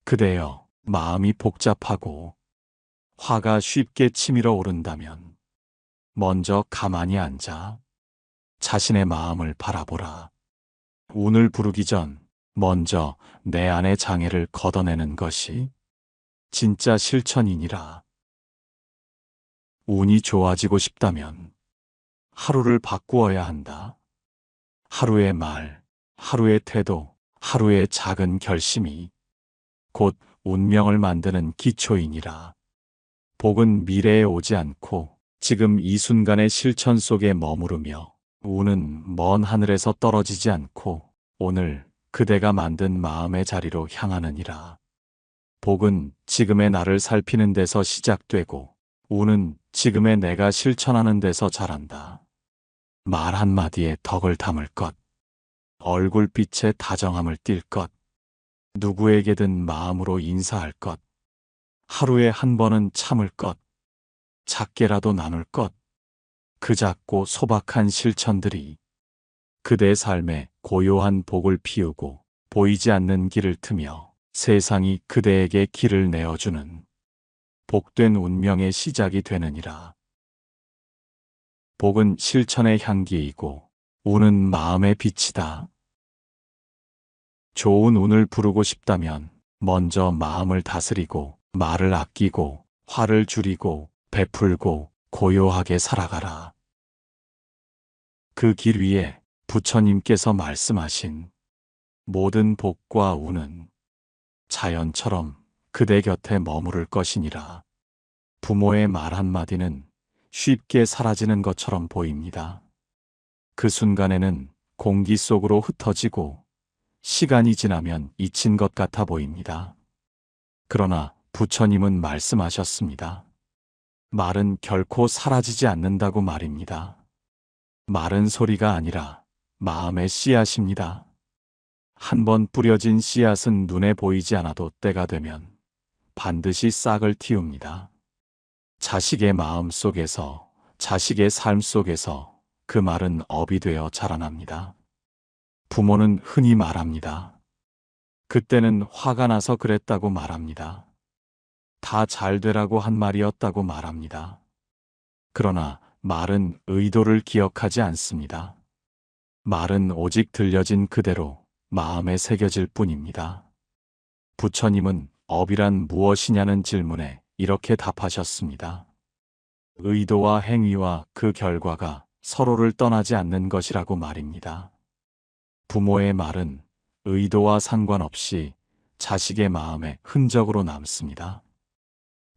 그대여, 마음이 복잡하고 화가 쉽게 치밀어 오른다면 먼저 가만히 앉아 자신의 마음을 바라보라. 운을 부르기 전 먼저 내 안의 장애를 걷어내는 것이 진짜 실천이니라. 운이 좋아지고 싶다면 하루를 바꾸어야 한다. 하루의 말, 하루의 태도, 하루의 작은 결심이 곧 운명을 만드는 기초이니라. 복은 미래에 오지 않고 지금 이 순간의 실천 속에 머무르며 운은 먼 하늘에서 떨어지지 않고 오늘 그대가 만든 마음의 자리로 향하느니라. 복은 지금의 나를 살피는 데서 시작되고 운은 지금의 내가 실천하는 데서 자란다. 말 한마디에 덕을 담을 것, 얼굴빛에 다정함을 띌 것, 누구에게든 마음으로 인사할 것, 하루에 한 번은 참을 것, 작게라도 나눌 것, 그 작고 소박한 실천들이 그대 삶에 고요한 복을 피우고 보이지 않는 길을 트며 세상이 그대에게 길을 내어주는 복된 운명의 시작이 되느니라. 복은 실천의 향기이고 운은 마음의 빛이다. 좋은 운을 부르고 싶다면 먼저 마음을 다스리고 말을 아끼고 화를 줄이고 베풀고 고요하게 살아가라. 그 길 위에 부처님께서 말씀하신 모든 복과 운은 자연처럼 그대 곁에 머무를 것이니라. 부모의 말 한마디는 쉽게 사라지는 것처럼 보입니다. 그 순간에는 공기 속으로 흩어지고 시간이 지나면 잊힌 것 같아 보입니다. 그러나 부처님은 말씀하셨습니다. 말은 결코 사라지지 않는다고 말입니다. 말은 소리가 아니라 마음의 씨앗입니다. 한번 뿌려진 씨앗은 눈에 보이지 않아도 때가 되면 반드시 싹을 틔웁니다. 자식의 마음 속에서, 자식의 삶 속에서 그 말은 업이 되어 자라납니다. 부모는 흔히 말합니다. 그때는 화가 나서 그랬다고 말합니다. 다 잘 되라고 한 말이었다고 말합니다. 그러나 말은 의도를 기억하지 않습니다. 말은 오직 들려진 그대로 마음에 새겨질 뿐입니다. 부처님은 업이란 무엇이냐는 질문에 이렇게 답하셨습니다. 의도와 행위와 그 결과가 서로를 떠나지 않는 것이라고 말입니다. 부모의 말은 의도와 상관없이 자식의 마음에 흔적으로 남습니다.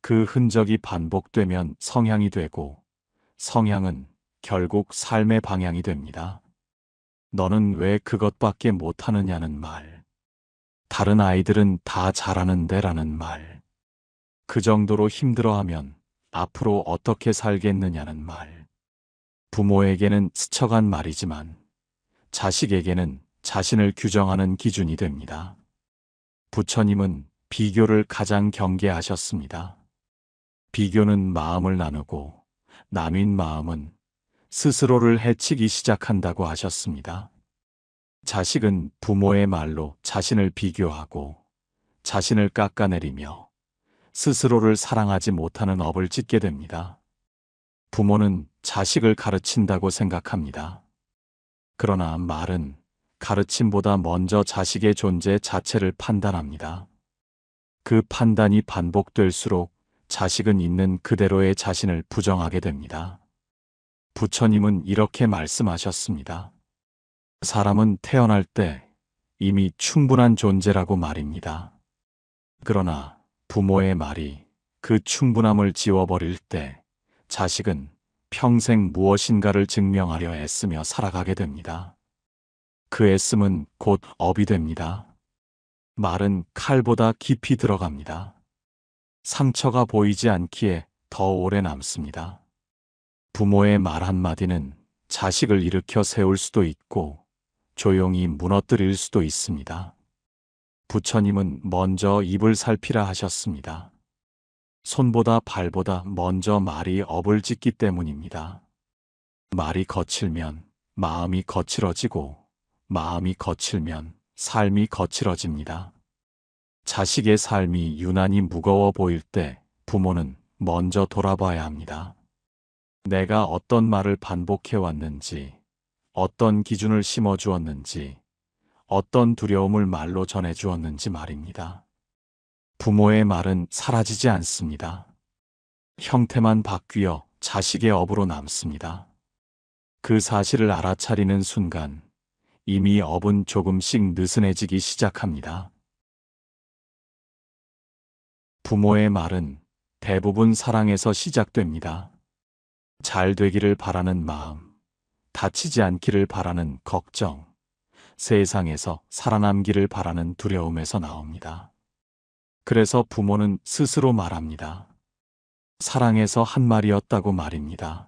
그 흔적이 반복되면 성향이 되고, 성향은 결국 삶의 방향이 됩니다. 너는 왜 그것밖에 못하느냐는 말. 다른 아이들은 다 잘하는데 라는 말. 그 정도로 힘들어하면 앞으로 어떻게 살겠느냐는 말. 부모에게는 스쳐간 말이지만 자식에게는 자신을 규정하는 기준이 됩니다. 부처님은 비교를 가장 경계하셨습니다. 비교는 마음을 나누고 나뉜 마음은 스스로를 해치기 시작한다고 하셨습니다. 자식은 부모의 말로 자신을 비교하고 자신을 깎아내리며 스스로를 사랑하지 못하는 업을 짓게 됩니다. 부모는 자식을 가르친다고 생각합니다. 그러나 말은 가르침보다 먼저 자식의 존재 자체를 판단합니다. 그 판단이 반복될수록 자식은 있는 그대로의 자신을 부정하게 됩니다. 부처님은 이렇게 말씀하셨습니다. 사람은 태어날 때 이미 충분한 존재라고 말입니다. 그러나 부모의 말이 그 충분함을 지워버릴 때 자식은 평생 무엇인가를 증명하려 애쓰며 살아가게 됩니다. 그 애씀은 곧 업이 됩니다. 말은 칼보다 깊이 들어갑니다. 상처가 보이지 않기에 더 오래 남습니다. 부모의 말 한마디는 자식을 일으켜 세울 수도 있고 조용히 무너뜨릴 수도 있습니다. 부처님은 먼저 입을 살피라 하셨습니다. 손보다 발보다 먼저 말이 업을 짓기 때문입니다. 말이 거칠면 마음이 거칠어지고 마음이 거칠면 삶이 거칠어집니다. 자식의 삶이 유난히 무거워 보일 때 부모는 먼저 돌아봐야 합니다. 내가 어떤 말을 반복해 왔는지, 어떤 기준을 심어 주었는지, 어떤 두려움을 말로 전해 주었는지 말입니다. 부모의 말은 사라지지 않습니다. 형태만 바뀌어 자식의 업으로 남습니다. 그 사실을 알아차리는 순간 이미 업은 조금씩 느슨해지기 시작합니다. 부모의 말은 대부분 사랑에서 시작됩니다. 잘 되기를 바라는 마음, 다치지 않기를 바라는 걱정, 세상에서 살아남기를 바라는 두려움에서 나옵니다. 그래서 부모는 스스로 말합니다. 사랑에서 한 말이었다고 말입니다.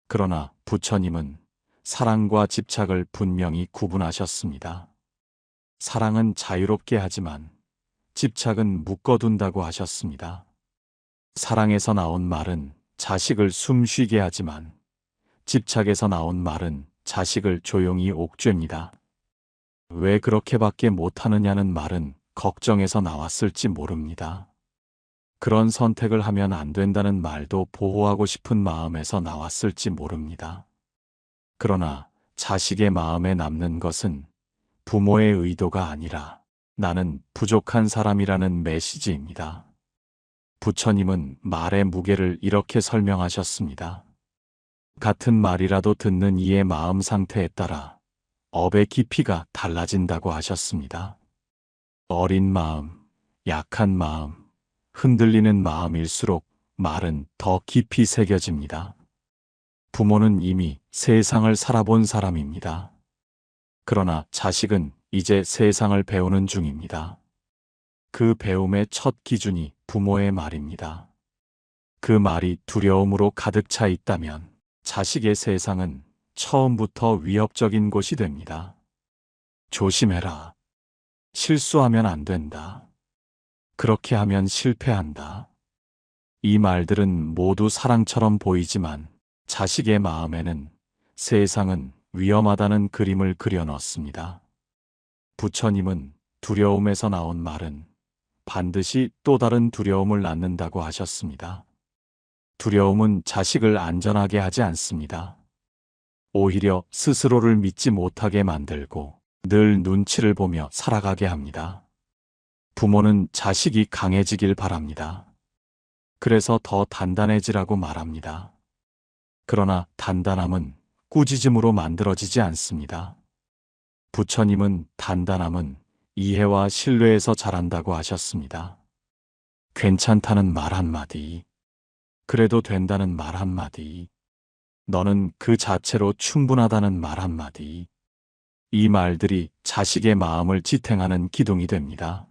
그러나 부처님은 사랑과 집착을 분명히 구분하셨습니다. 사랑은 자유롭게 하지만 집착은 묶어둔다고 하셨습니다. 사랑에서 나온 말은 자식을 숨쉬게 하지만 집착에서 나온 말은 자식을 조용히 옥죄입니다. 왜 그렇게밖에 못하느냐는 말은 걱정에서 나왔을지 모릅니다. 그런 선택을 하면 안 된다는 말도 보호하고 싶은 마음에서 나왔을지 모릅니다. 그러나 자식의 마음에 남는 것은 부모의 의도가 아니라 나는 부족한 사람이라는 메시지입니다. 부처님은 말의 무게를 이렇게 설명하셨습니다. 같은 말이라도 듣는 이의 마음 상태에 따라 업의 깊이가 달라진다고 하셨습니다. 어린 마음, 약한 마음, 흔들리는 마음일수록 말은 더 깊이 새겨집니다. 부모는 이미 세상을 살아본 사람입니다. 그러나 자식은 이제 세상을 배우는 중입니다. 그 배움의 첫 기준이 부모의 말입니다. 그 말이 두려움으로 가득 차 있다면 자식의 세상은 처음부터 위협적인 곳이 됩니다. 조심해라. 실수하면 안 된다. 그렇게 하면 실패한다. 이 말들은 모두 사랑처럼 보이지만 자식의 마음에는 세상은 위험하다는 그림을 그려 넣습니다. 부처님은 두려움에서 나온 말은 반드시 또 다른 두려움을 낳는다고 하셨습니다. 두려움은 자식을 안전하게 하지 않습니다. 오히려 스스로를 믿지 못하게 만들고 늘 눈치를 보며 살아가게 합니다. 부모는 자식이 강해지길 바랍니다. 그래서 더 단단해지라고 말합니다. 그러나 단단함은 꾸짖음으로 만들어지지 않습니다. 부처님은 단단함은 이해와 신뢰에서 자란다고 하셨습니다. 괜찮다는 말 한마디, 그래도 된다는 말 한마디, 너는 그 자체로 충분하다는 말 한마디, 이 말들이 자식의 마음을 지탱하는 기둥이 됩니다.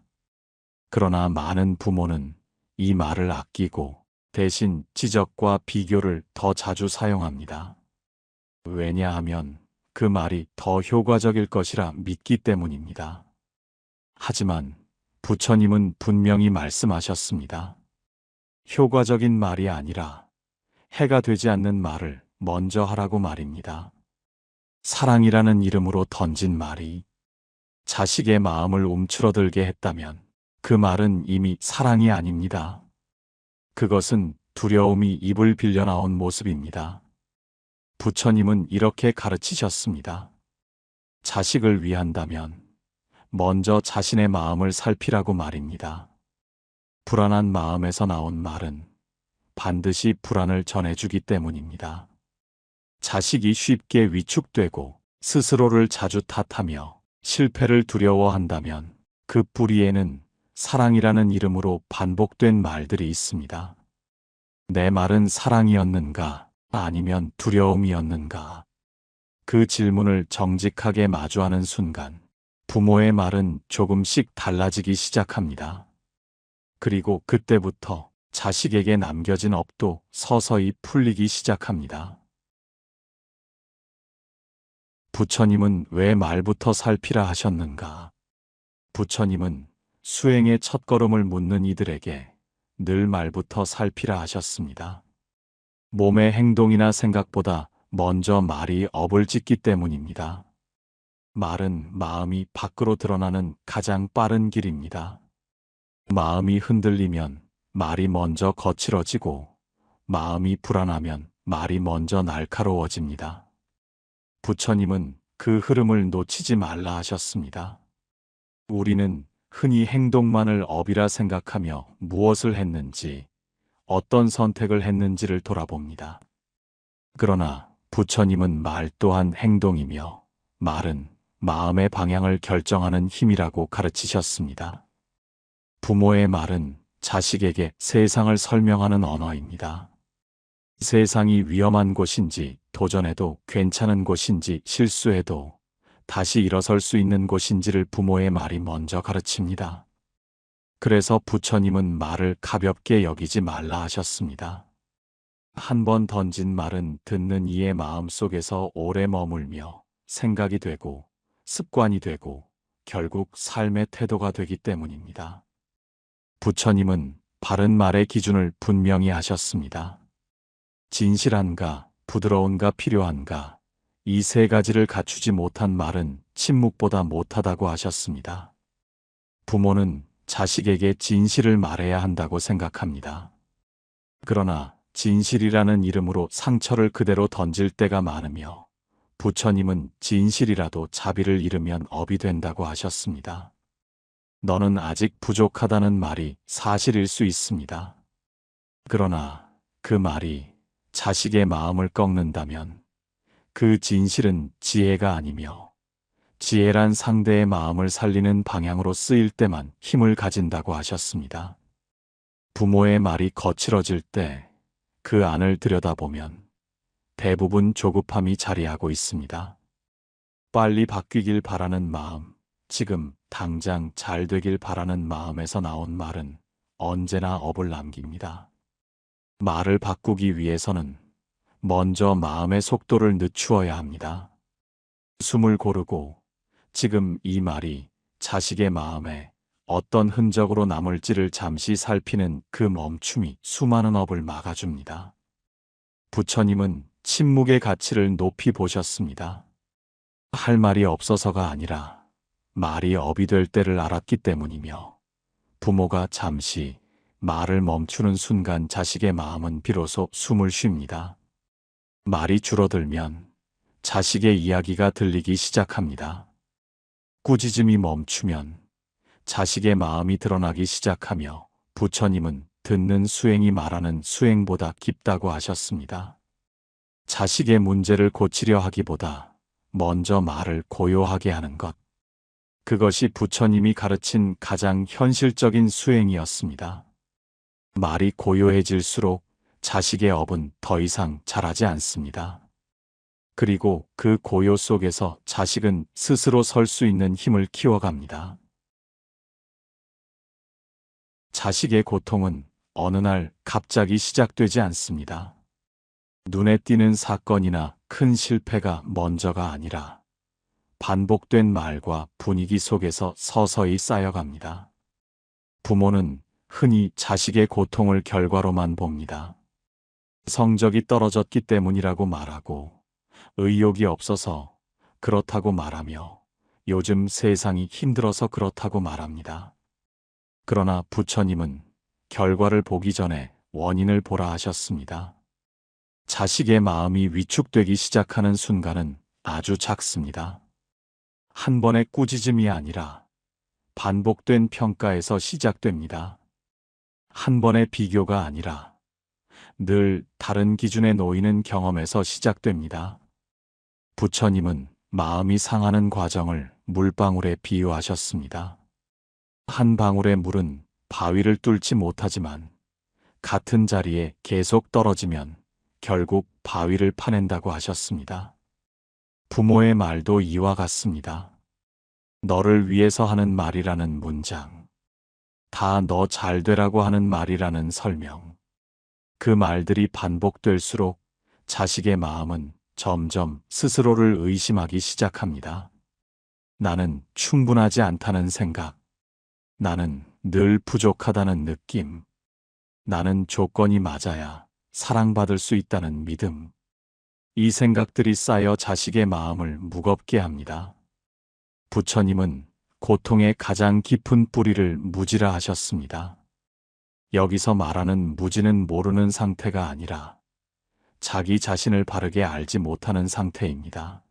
그러나 많은 부모는 이 말을 아끼고 대신 지적과 비교를 더 자주 사용합니다. 왜냐하면 그 말이 더 효과적일 것이라 믿기 때문입니다. 하지만 부처님은 분명히 말씀하셨습니다. 효과적인 말이 아니라 해가 되지 않는 말을 먼저 하라고 말입니다. 사랑이라는 이름으로 던진 말이 자식의 마음을 움츠러들게 했다면 그 말은 이미 사랑이 아닙니다. 그것은 두려움이 입을 빌려 나온 모습입니다. 부처님은 이렇게 가르치셨습니다. 자식을 위한다면 먼저 자신의 마음을 살피라고 말입니다. 불안한 마음에서 나온 말은 반드시 불안을 전해주기 때문입니다. 자식이 쉽게 위축되고 스스로를 자주 탓하며 실패를 두려워한다면 그 뿌리에는 사랑이라는 이름으로 반복된 말들이 있습니다. 내 말은 사랑이었는가 아니면 두려움이었는가? 그 질문을 정직하게 마주하는 순간 부모의 말은 조금씩 달라지기 시작합니다. 그리고 그때부터 자식에게 남겨진 업도 서서히 풀리기 시작합니다. 부처님은 왜 말부터 살피라 하셨는가? 부처님은 수행의 첫걸음을 묻는 이들에게 늘 말부터 살피라 하셨습니다. 몸의 행동이나 생각보다 먼저 말이 업을 짓기 때문입니다. 말은 마음이 밖으로 드러나는 가장 빠른 길입니다. 마음이 흔들리면 말이 먼저 거칠어지고 마음이 불안하면 말이 먼저 날카로워집니다. 부처님은 그 흐름을 놓치지 말라 하셨습니다. 우리는 흔히 행동만을 업이라 생각하며 무엇을 했는지, 어떤 선택을 했는지를 돌아봅니다. 그러나 부처님은 말 또한 행동이며 말은 마음의 방향을 결정하는 힘이라고 가르치셨습니다. 부모의 말은 자식에게 세상을 설명하는 언어입니다. 세상이 위험한 곳인지, 도전해도 괜찮은 곳인지, 실수해도 다시 일어설 수 있는 곳인지를 부모의 말이 먼저 가르칩니다. 그래서 부처님은 말을 가볍게 여기지 말라 하셨습니다. 한 번 던진 말은 듣는 이의 마음 속에서 오래 머물며 생각이 되고 습관이 되고 결국 삶의 태도가 되기 때문입니다. 부처님은 바른 말의 기준을 분명히 하셨습니다. 진실한가, 부드러운가, 필요한가, 이 세 가지를 갖추지 못한 말은 침묵보다 못하다고 하셨습니다. 부모는 자식에게 진실을 말해야 한다고 생각합니다. 그러나 진실이라는 이름으로 상처를 그대로 던질 때가 많으며 부처님은 진실이라도 자비를 잃으면 업이 된다고 하셨습니다. 너는 아직 부족하다는 말이 사실일 수 있습니다. 그러나 그 말이 자식의 마음을 꺾는다면 그 진실은 지혜가 아니며 지혜란 상대의 마음을 살리는 방향으로 쓰일 때만 힘을 가진다고 하셨습니다. 부모의 말이 거칠어질 때 그 안을 들여다보면 대부분 조급함이 자리하고 있습니다. 빨리 바뀌길 바라는 마음, 지금 당장 잘 되길 바라는 마음에서 나온 말은 언제나 업을 남깁니다. 말을 바꾸기 위해서는 먼저 마음의 속도를 늦추어야 합니다. 숨을 고르고 지금 이 말이 자식의 마음에 어떤 흔적으로 남을지를 잠시 살피는 그 멈춤이 수많은 업을 막아줍니다. 부처님은 침묵의 가치를 높이 보셨습니다. 할 말이 없어서가 아니라 말이 업이 될 때를 알았기 때문이며, 부모가 잠시 말을 멈추는 순간 자식의 마음은 비로소 숨을 쉽니다. 말이 줄어들면 자식의 이야기가 들리기 시작합니다. 꾸짖음이 멈추면 자식의 마음이 드러나기 시작하며, 부처님은 듣는 수행이 말하는 수행보다 깊다고 하셨습니다. 자식의 문제를 고치려 하기보다 먼저 말을 고요하게 하는 것, 그것이 부처님이 가르친 가장 현실적인 수행이었습니다. 말이 고요해질수록 자식의 업은 더 이상 자라지 않습니다. 그리고 그 고요 속에서 자식은 스스로 설 수 있는 힘을 키워갑니다. 자식의 고통은 어느 날 갑자기 시작되지 않습니다. 눈에 띄는 사건이나 큰 실패가 먼저가 아니라 반복된 말과 분위기 속에서 서서히 쌓여갑니다. 부모는 흔히 자식의 고통을 결과로만 봅니다. 성적이 떨어졌기 때문이라고 말하고, 의욕이 없어서 그렇다고 말하며, 요즘 세상이 힘들어서 그렇다고 말합니다. 그러나 부처님은 결과를 보기 전에 원인을 보라 하셨습니다. 자식의 마음이 위축되기 시작하는 순간은 아주 작습니다. 한 번의 꾸짖음이 아니라 반복된 평가에서 시작됩니다. 한 번의 비교가 아니라 늘 다른 기준에 놓이는 경험에서 시작됩니다. 부처님은 마음이 상하는 과정을 물방울에 비유하셨습니다. 한 방울의 물은 바위를 뚫지 못하지만 같은 자리에 계속 떨어지면 결국 바위를 파낸다고 하셨습니다. 부모의 말도 이와 같습니다. 너를 위해서 하는 말이라는 문장, 다 너 잘 되라고 하는 말이라는 설명, 그 말들이 반복될수록 자식의 마음은 점점 스스로를 의심하기 시작합니다. 나는 충분하지 않다는 생각, 나는 늘 부족하다는 느낌, 나는 조건이 맞아야 사랑받을 수 있다는 믿음, 이 생각들이 쌓여 자식의 마음을 무겁게 합니다. 부처님은 고통의 가장 깊은 뿌리를 무지라 하셨습니다. 여기서 말하는 무지는 모르는 상태가 아니라 자기 자신을 바르게 알지 못하는 상태입니다.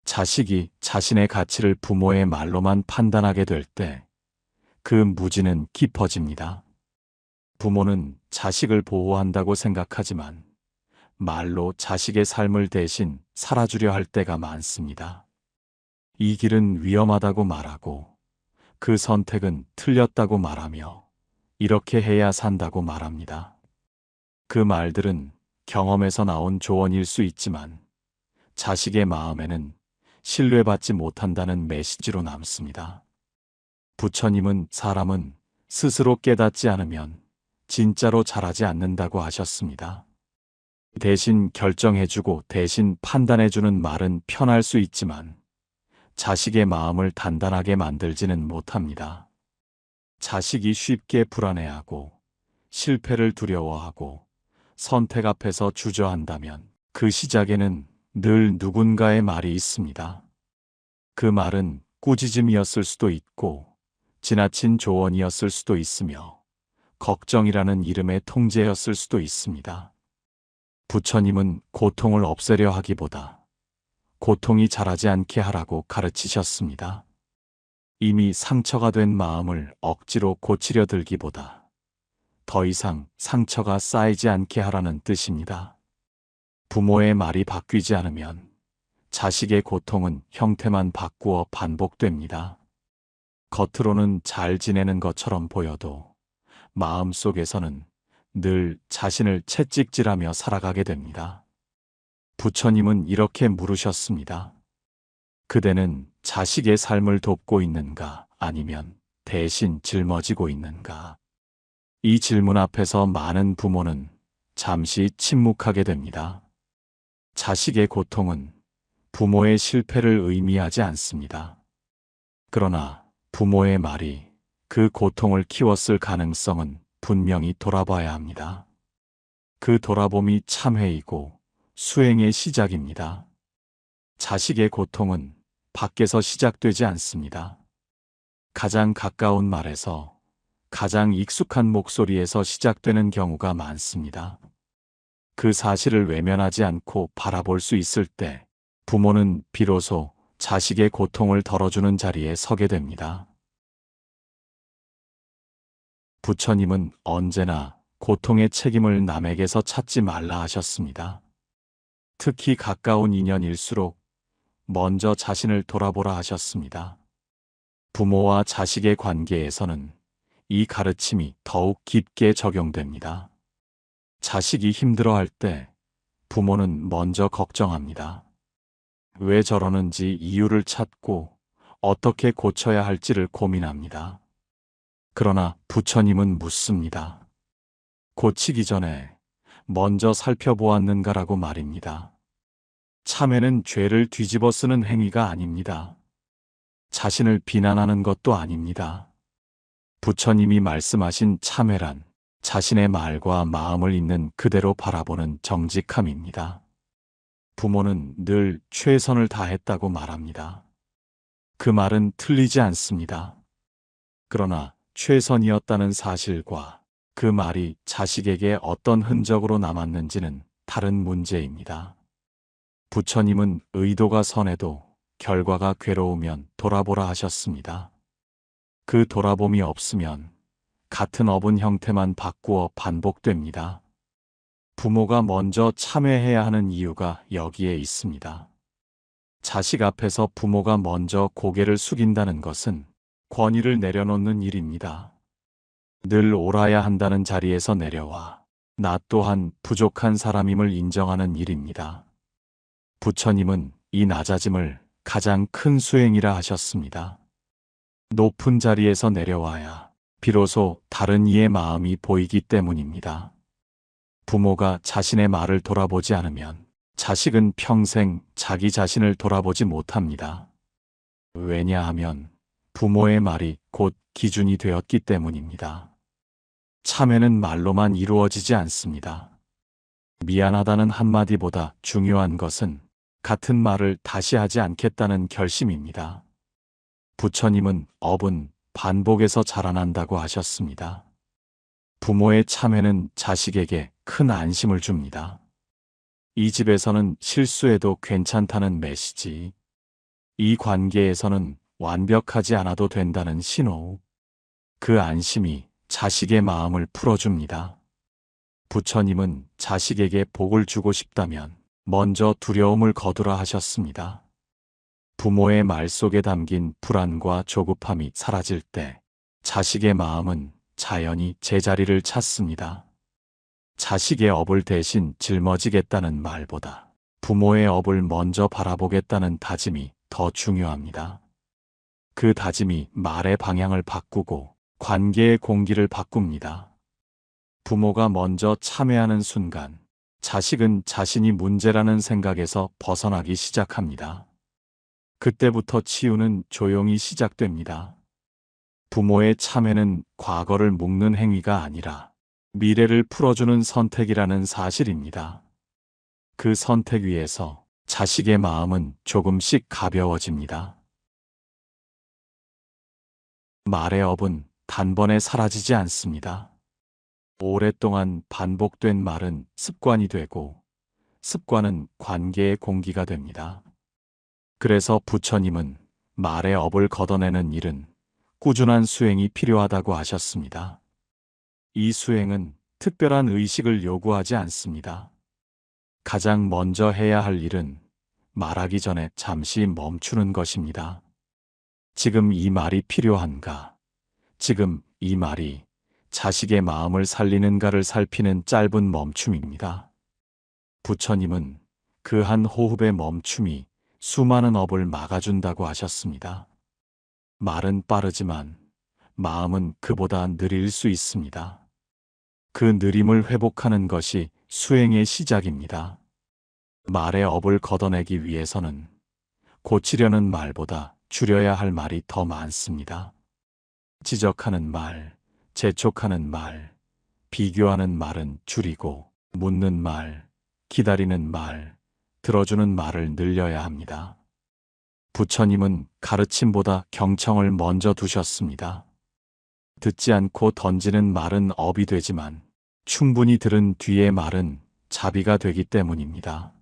자식이 자신의 가치를 부모의 말로만 판단하게 될 때 그 무지는 깊어집니다. 부모는 자식을 보호한다고 생각하지만 말로 자식의 삶을 대신 살아주려 할 때가 많습니다. 이 길은 위험하다고 말하고, 그 선택은 틀렸다고 말하며, 이렇게 해야 산다고 말합니다. 그 말들은 경험에서 나온 조언일 수 있지만 자식의 마음에는 신뢰받지 못한다는 메시지로 남습니다. 부처님은 사람은 스스로 깨닫지 않으면 진짜로 자라지 않는다고 하셨습니다. 대신 결정해주고 대신 판단해주는 말은 편할 수 있지만 자식의 마음을 단단하게 만들지는 못합니다. 자식이 쉽게 불안해하고 실패를 두려워하고 선택 앞에서 주저한다면 그 시작에는 늘 누군가의 말이 있습니다. 그 말은 꾸짖음이었을 수도 있고 지나친 조언이었을 수도 있으며 걱정이라는 이름의 통제였을 수도 있습니다. 부처님은 고통을 없애려 하기보다 고통이 자라지 않게 하라고 가르치셨습니다. 이미 상처가 된 마음을 억지로 고치려 들기보다 더 이상 상처가 쌓이지 않게 하라는 뜻입니다. 부모의 말이 바뀌지 않으면 자식의 고통은 형태만 바꾸어 반복됩니다. 겉으로는 잘 지내는 것처럼 보여도 마음속에서는 늘 자신을 채찍질하며 살아가게 됩니다. 부처님은 이렇게 물으셨습니다. 그대는 자식의 삶을 돕고 있는가, 아니면 대신 짊어지고 있는가? 이 질문 앞에서 많은 부모는 잠시 침묵하게 됩니다. 자식의 고통은 부모의 실패를 의미하지 않습니다. 그러나 부모의 말이 그 고통을 키웠을 가능성은 분명히 돌아봐야 합니다. 그 돌아봄이 참회이고 수행의 시작입니다. 자식의 고통은 밖에서 시작되지 않습니다. 가장 가까운 말에서, 가장 익숙한 목소리에서 시작되는 경우가 많습니다. 그 사실을 외면하지 않고 바라볼 수 있을 때 부모는 비로소 자식의 고통을 덜어주는 자리에 서게 됩니다. 부처님은 언제나 고통의 책임을 남에게서 찾지 말라 하셨습니다. 특히 가까운 인연일수록 먼저 자신을 돌아보라 하셨습니다. 부모와 자식의 관계에서는 이 가르침이 더욱 깊게 적용됩니다. 자식이 힘들어할 때 부모는 먼저 걱정합니다. 왜 저러는지 이유를 찾고 어떻게 고쳐야 할지를 고민합니다. 그러나 부처님은 묻습니다. 고치기 전에 먼저 살펴보았는가라고 말입니다. 참회는 죄를 뒤집어 쓰는 행위가 아닙니다. 자신을 비난하는 것도 아닙니다. 부처님이 말씀하신 참회란 자신의 말과 마음을 있는 그대로 바라보는 정직함입니다. 부모는 늘 최선을 다했다고 말합니다. 그 말은 틀리지 않습니다. 그러나 최선이었다는 사실과 그 말이 자식에게 어떤 흔적으로 남았는지는 다른 문제입니다. 부처님은 의도가 선해도 결과가 괴로우면 돌아보라 하셨습니다. 그 돌아봄이 없으면 같은 업은 형태만 바꾸어 반복됩니다. 부모가 먼저 참회해야 하는 이유가 여기에 있습니다. 자식 앞에서 부모가 먼저 고개를 숙인다는 것은 권위를 내려놓는 일입니다. 늘 옳아야 한다는 자리에서 내려와 나 또한 부족한 사람임을 인정하는 일입니다. 부처님은 이 낮아짐을 가장 큰 수행이라 하셨습니다. 높은 자리에서 내려와야 비로소 다른 이의 마음이 보이기 때문입니다. 부모가 자신의 말을 돌아보지 않으면 자식은 평생 자기 자신을 돌아보지 못합니다. 왜냐하면 부모의 말이 곧 기준이 되었기 때문입니다. 참회는 말로만 이루어지지 않습니다. 미안하다는 한마디보다 중요한 것은 같은 말을 다시 하지 않겠다는 결심입니다. 부처님은 업은 반복에서 자라난다고 하셨습니다. 부모의 참회는 자식에게 큰 안심을 줍니다. 이 집에서는 실수해도 괜찮다는 메시지, 이 관계에서는 완벽하지 않아도 된다는 신호, 그 안심이 자식의 마음을 풀어줍니다. 부처님은 자식에게 복을 주고 싶다면 먼저 두려움을 거두라 하셨습니다. 부모의 말 속에 담긴 불안과 조급함이 사라질 때 자식의 마음은 자연히 제자리를 찾습니다. 자식의 업을 대신 짊어지겠다는 말보다 부모의 업을 먼저 바라보겠다는 다짐이 더 중요합니다. 그 다짐이 말의 방향을 바꾸고 관계의 공기를 바꿉니다. 부모가 먼저 참회하는 순간 자식은 자신이 문제라는 생각에서 벗어나기 시작합니다. 그때부터 치유는 조용히 시작됩니다. 부모의 참회는 과거를 묶는 행위가 아니라 미래를 풀어주는 선택이라는 사실입니다. 그 선택 위에서 자식의 마음은 조금씩 가벼워집니다. 말의 업은 단번에 사라지지 않습니다. 오랫동안 반복된 말은 습관이 되고 습관은 관계의 공기가 됩니다. 그래서 부처님은 말의 업을 걷어내는 일은 꾸준한 수행이 필요하다고 하셨습니다. 이 수행은 특별한 의식을 요구하지 않습니다. 가장 먼저 해야 할 일은 말하기 전에 잠시 멈추는 것입니다. 지금 이 말이 필요한가? 지금 이 말이 자식의 마음을 살리는가를 살피는 짧은 멈춤입니다. 부처님은 그 한 호흡의 멈춤이 수많은 업을 막아준다고 하셨습니다. 말은 빠르지만 마음은 그보다 느릴 수 있습니다. 그 느림을 회복하는 것이 수행의 시작입니다. 말의 업을 걷어내기 위해서는 고치려는 말보다 줄여야 할 말이 더 많습니다. 지적하는 말, 재촉하는 말, 비교하는 말은 줄이고 묻는 말, 기다리는 말, 들어주는 말을 늘려야 합니다. 부처님은 가르침보다 경청을 먼저 두셨습니다. 듣지 않고 던지는 말은 업이 되지만 충분히 들은 뒤의 말은 자비가 되기 때문입니다.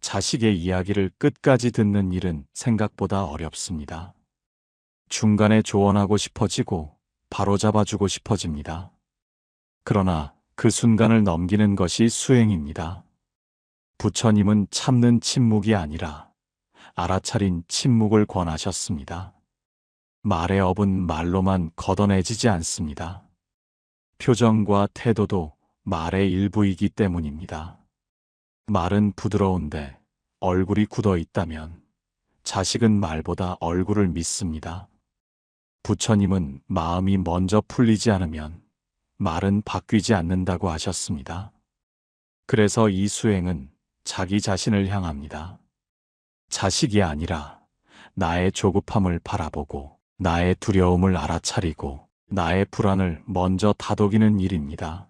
자식의 이야기를 끝까지 듣는 일은 생각보다 어렵습니다. 중간에 조언하고 싶어지고 바로잡아주고 싶어집니다. 그러나 그 순간을 넘기는 것이 수행입니다. 부처님은 참는 침묵이 아니라 알아차린 침묵을 권하셨습니다. 말의 업은 말로만 걷어내지지 않습니다. 표정과 태도도 말의 일부이기 때문입니다. 말은 부드러운데 얼굴이 굳어 있다면 자식은 말보다 얼굴을 믿습니다. 부처님은 마음이 먼저 풀리지 않으면 말은 바뀌지 않는다고 하셨습니다. 그래서 이 수행은 자기 자신을 향합니다. 자식이 아니라 나의 조급함을 바라보고 나의 두려움을 알아차리고 나의 불안을 먼저 다독이는 일입니다.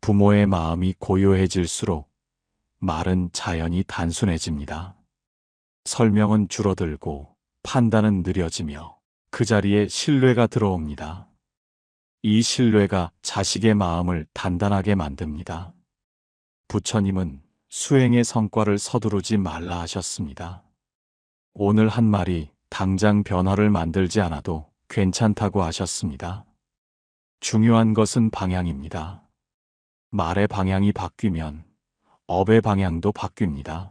부모의 마음이 고요해질수록 말은 자연히 단순해집니다. 설명은 줄어들고 판단은 느려지며 그 자리에 신뢰가 들어옵니다. 이 신뢰가 자식의 마음을 단단하게 만듭니다. 부처님은 수행의 성과를 서두르지 말라 하셨습니다. 오늘 한 말이 당장 변화를 만들지 않아도 괜찮다고 하셨습니다. 중요한 것은 방향입니다. 말의 방향이 바뀌면 업의 방향도 바뀝니다.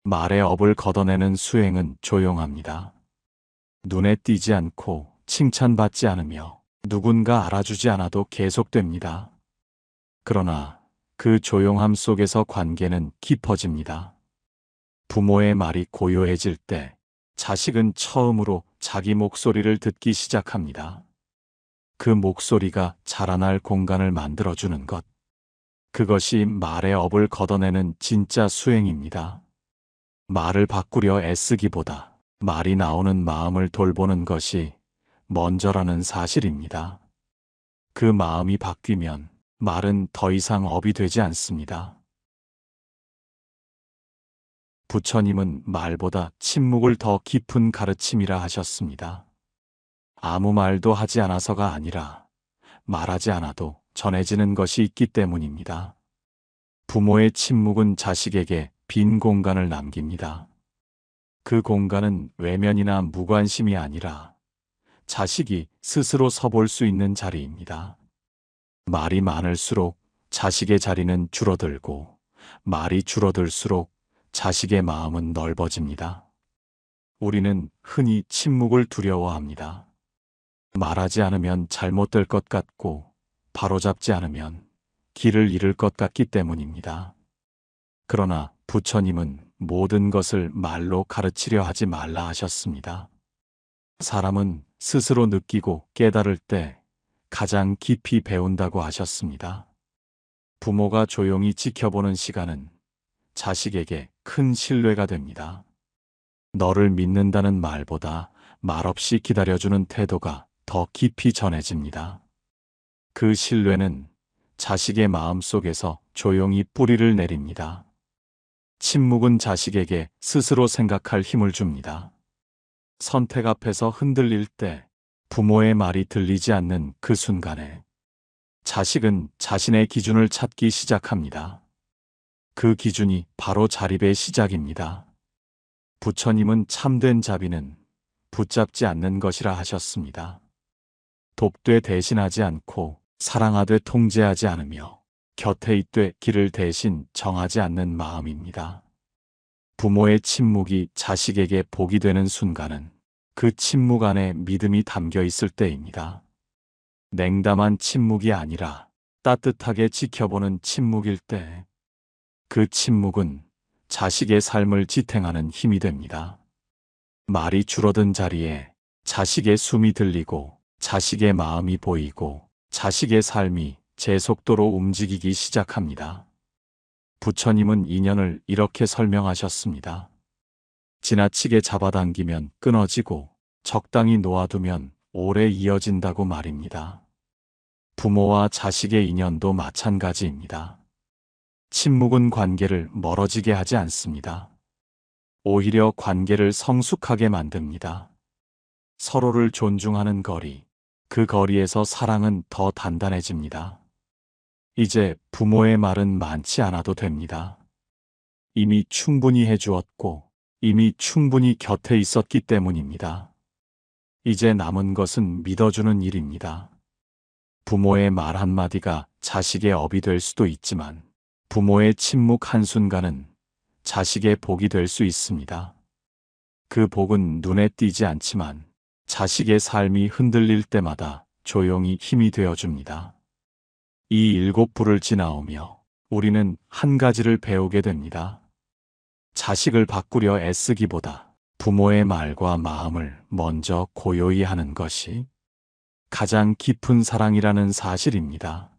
말의 업을 걷어내는 수행은 조용합니다. 눈에 띄지 않고 칭찬받지 않으며 누군가 알아주지 않아도 계속됩니다. 그러나 그 조용함 속에서 관계는 깊어집니다. 부모의 말이 고요해질 때 자식은 처음으로 자기 목소리를 듣기 시작합니다. 그 목소리가 자라날 공간을 만들어주는 것. 그것이 말의 업을 걷어내는 진짜 수행입니다. 말을 바꾸려 애쓰기보다 말이 나오는 마음을 돌보는 것이 먼저라는 사실입니다. 그 마음이 바뀌면 말은 더 이상 업이 되지 않습니다. 부처님은 말보다 침묵을 더 깊은 가르침이라 하셨습니다. 아무 말도 하지 않아서가 아니라 말하지 않아도 전해지는 것이 있기 때문입니다. 부모의 침묵은 자식에게 빈 공간을 남깁니다. 그 공간은 외면이나 무관심이 아니라 자식이 스스로 서볼 수 있는 자리입니다. 말이 많을수록 자식의 자리는 줄어들고 말이 줄어들수록 자식의 마음은 넓어집니다. 우리는 흔히 침묵을 두려워합니다. 말하지 않으면 잘못될 것 같고 바로잡지 않으면 길을 잃을 것 같기 때문입니다. 그러나 부처님은 모든 것을 말로 가르치려 하지 말라 하셨습니다. 사람은 스스로 느끼고 깨달을 때 가장 깊이 배운다고 하셨습니다. 부모가 조용히 지켜보는 시간은 자식에게 큰 신뢰가 됩니다. 너를 믿는다는 말보다 말없이 기다려주는 태도가 더 깊이 전해집니다. 그 신뢰는 자식의 마음 속에서 조용히 뿌리를 내립니다. 침묵은 자식에게 스스로 생각할 힘을 줍니다. 선택 앞에서 흔들릴 때 부모의 말이 들리지 않는 그 순간에 자식은 자신의 기준을 찾기 시작합니다. 그 기준이 바로 자립의 시작입니다. 부처님은 참된 자비는 붙잡지 않는 것이라 하셨습니다. 돕되 대신하지 않고 사랑하되 통제하지 않으며 곁에 있되 길을 대신 정하지 않는 마음입니다. 부모의 침묵이 자식에게 복이 되는 순간은 그 침묵 안에 믿음이 담겨 있을 때입니다. 냉담한 침묵이 아니라 따뜻하게 지켜보는 침묵일 때, 그 침묵은 자식의 삶을 지탱하는 힘이 됩니다. 말이 줄어든 자리에 자식의 숨이 들리고 자식의 마음이 보이고 자식의 삶이 제 속도로 움직이기 시작합니다. 부처님은 인연을 이렇게 설명하셨습니다. 지나치게 잡아당기면 끊어지고 적당히 놓아두면 오래 이어진다고 말입니다. 부모와 자식의 인연도 마찬가지입니다. 침묵은 관계를 멀어지게 하지 않습니다. 오히려 관계를 성숙하게 만듭니다. 서로를 존중하는 거리, 그 거리에서 사랑은 더 단단해집니다. 이제 부모의 말은 많지 않아도 됩니다. 이미 충분히 해주었고, 이미 충분히 곁에 있었기 때문입니다. 이제 남은 것은 믿어주는 일입니다. 부모의 말 한마디가 자식의 업이 될 수도 있지만, 부모의 침묵 한순간은 자식의 복이 될 수 있습니다. 그 복은 눈에 띄지 않지만 자식의 삶이 흔들릴 때마다 조용히 힘이 되어줍니다. 이 7불을 지나오며 우리는 한 가지를 배우게 됩니다. 자식을 바꾸려 애쓰기보다 부모의 말과 마음을 먼저 고요히 하는 것이 가장 깊은 사랑이라는 사실입니다.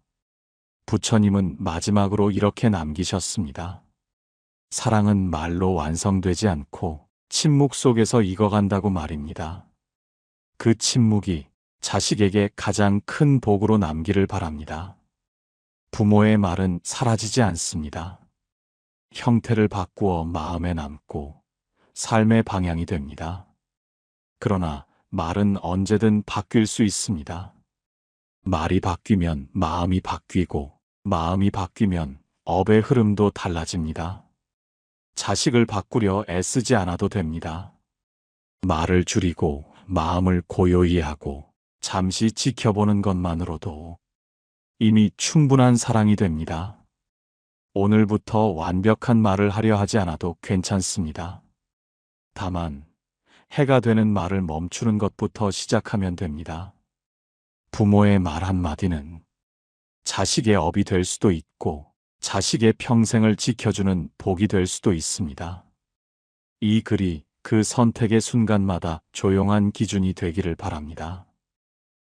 부처님은 마지막으로 이렇게 남기셨습니다. 사랑은 말로 완성되지 않고 침묵 속에서 익어간다고 말입니다. 그 침묵이 자식에게 가장 큰 복으로 남기를 바랍니다. 부모의 말은 사라지지 않습니다. 형태를 바꾸어 마음에 남고 삶의 방향이 됩니다. 그러나 말은 언제든 바뀔 수 있습니다. 말이 바뀌면 마음이 바뀌고 마음이 바뀌면 업의 흐름도 달라집니다. 자식을 바꾸려 애쓰지 않아도 됩니다. 말을 줄이고 마음을 고요히 하고 잠시 지켜보는 것만으로도 이미 충분한 사랑이 됩니다. 오늘부터 완벽한 말을 하려 하지 않아도 괜찮습니다. 다만 해가 되는 말을 멈추는 것부터 시작하면 됩니다. 부모의 말 한마디는 자식의 업이 될 수도 있고 자식의 평생을 지켜주는 복이 될 수도 있습니다. 이 글이 그 선택의 순간마다 조용한 기준이 되기를 바랍니다.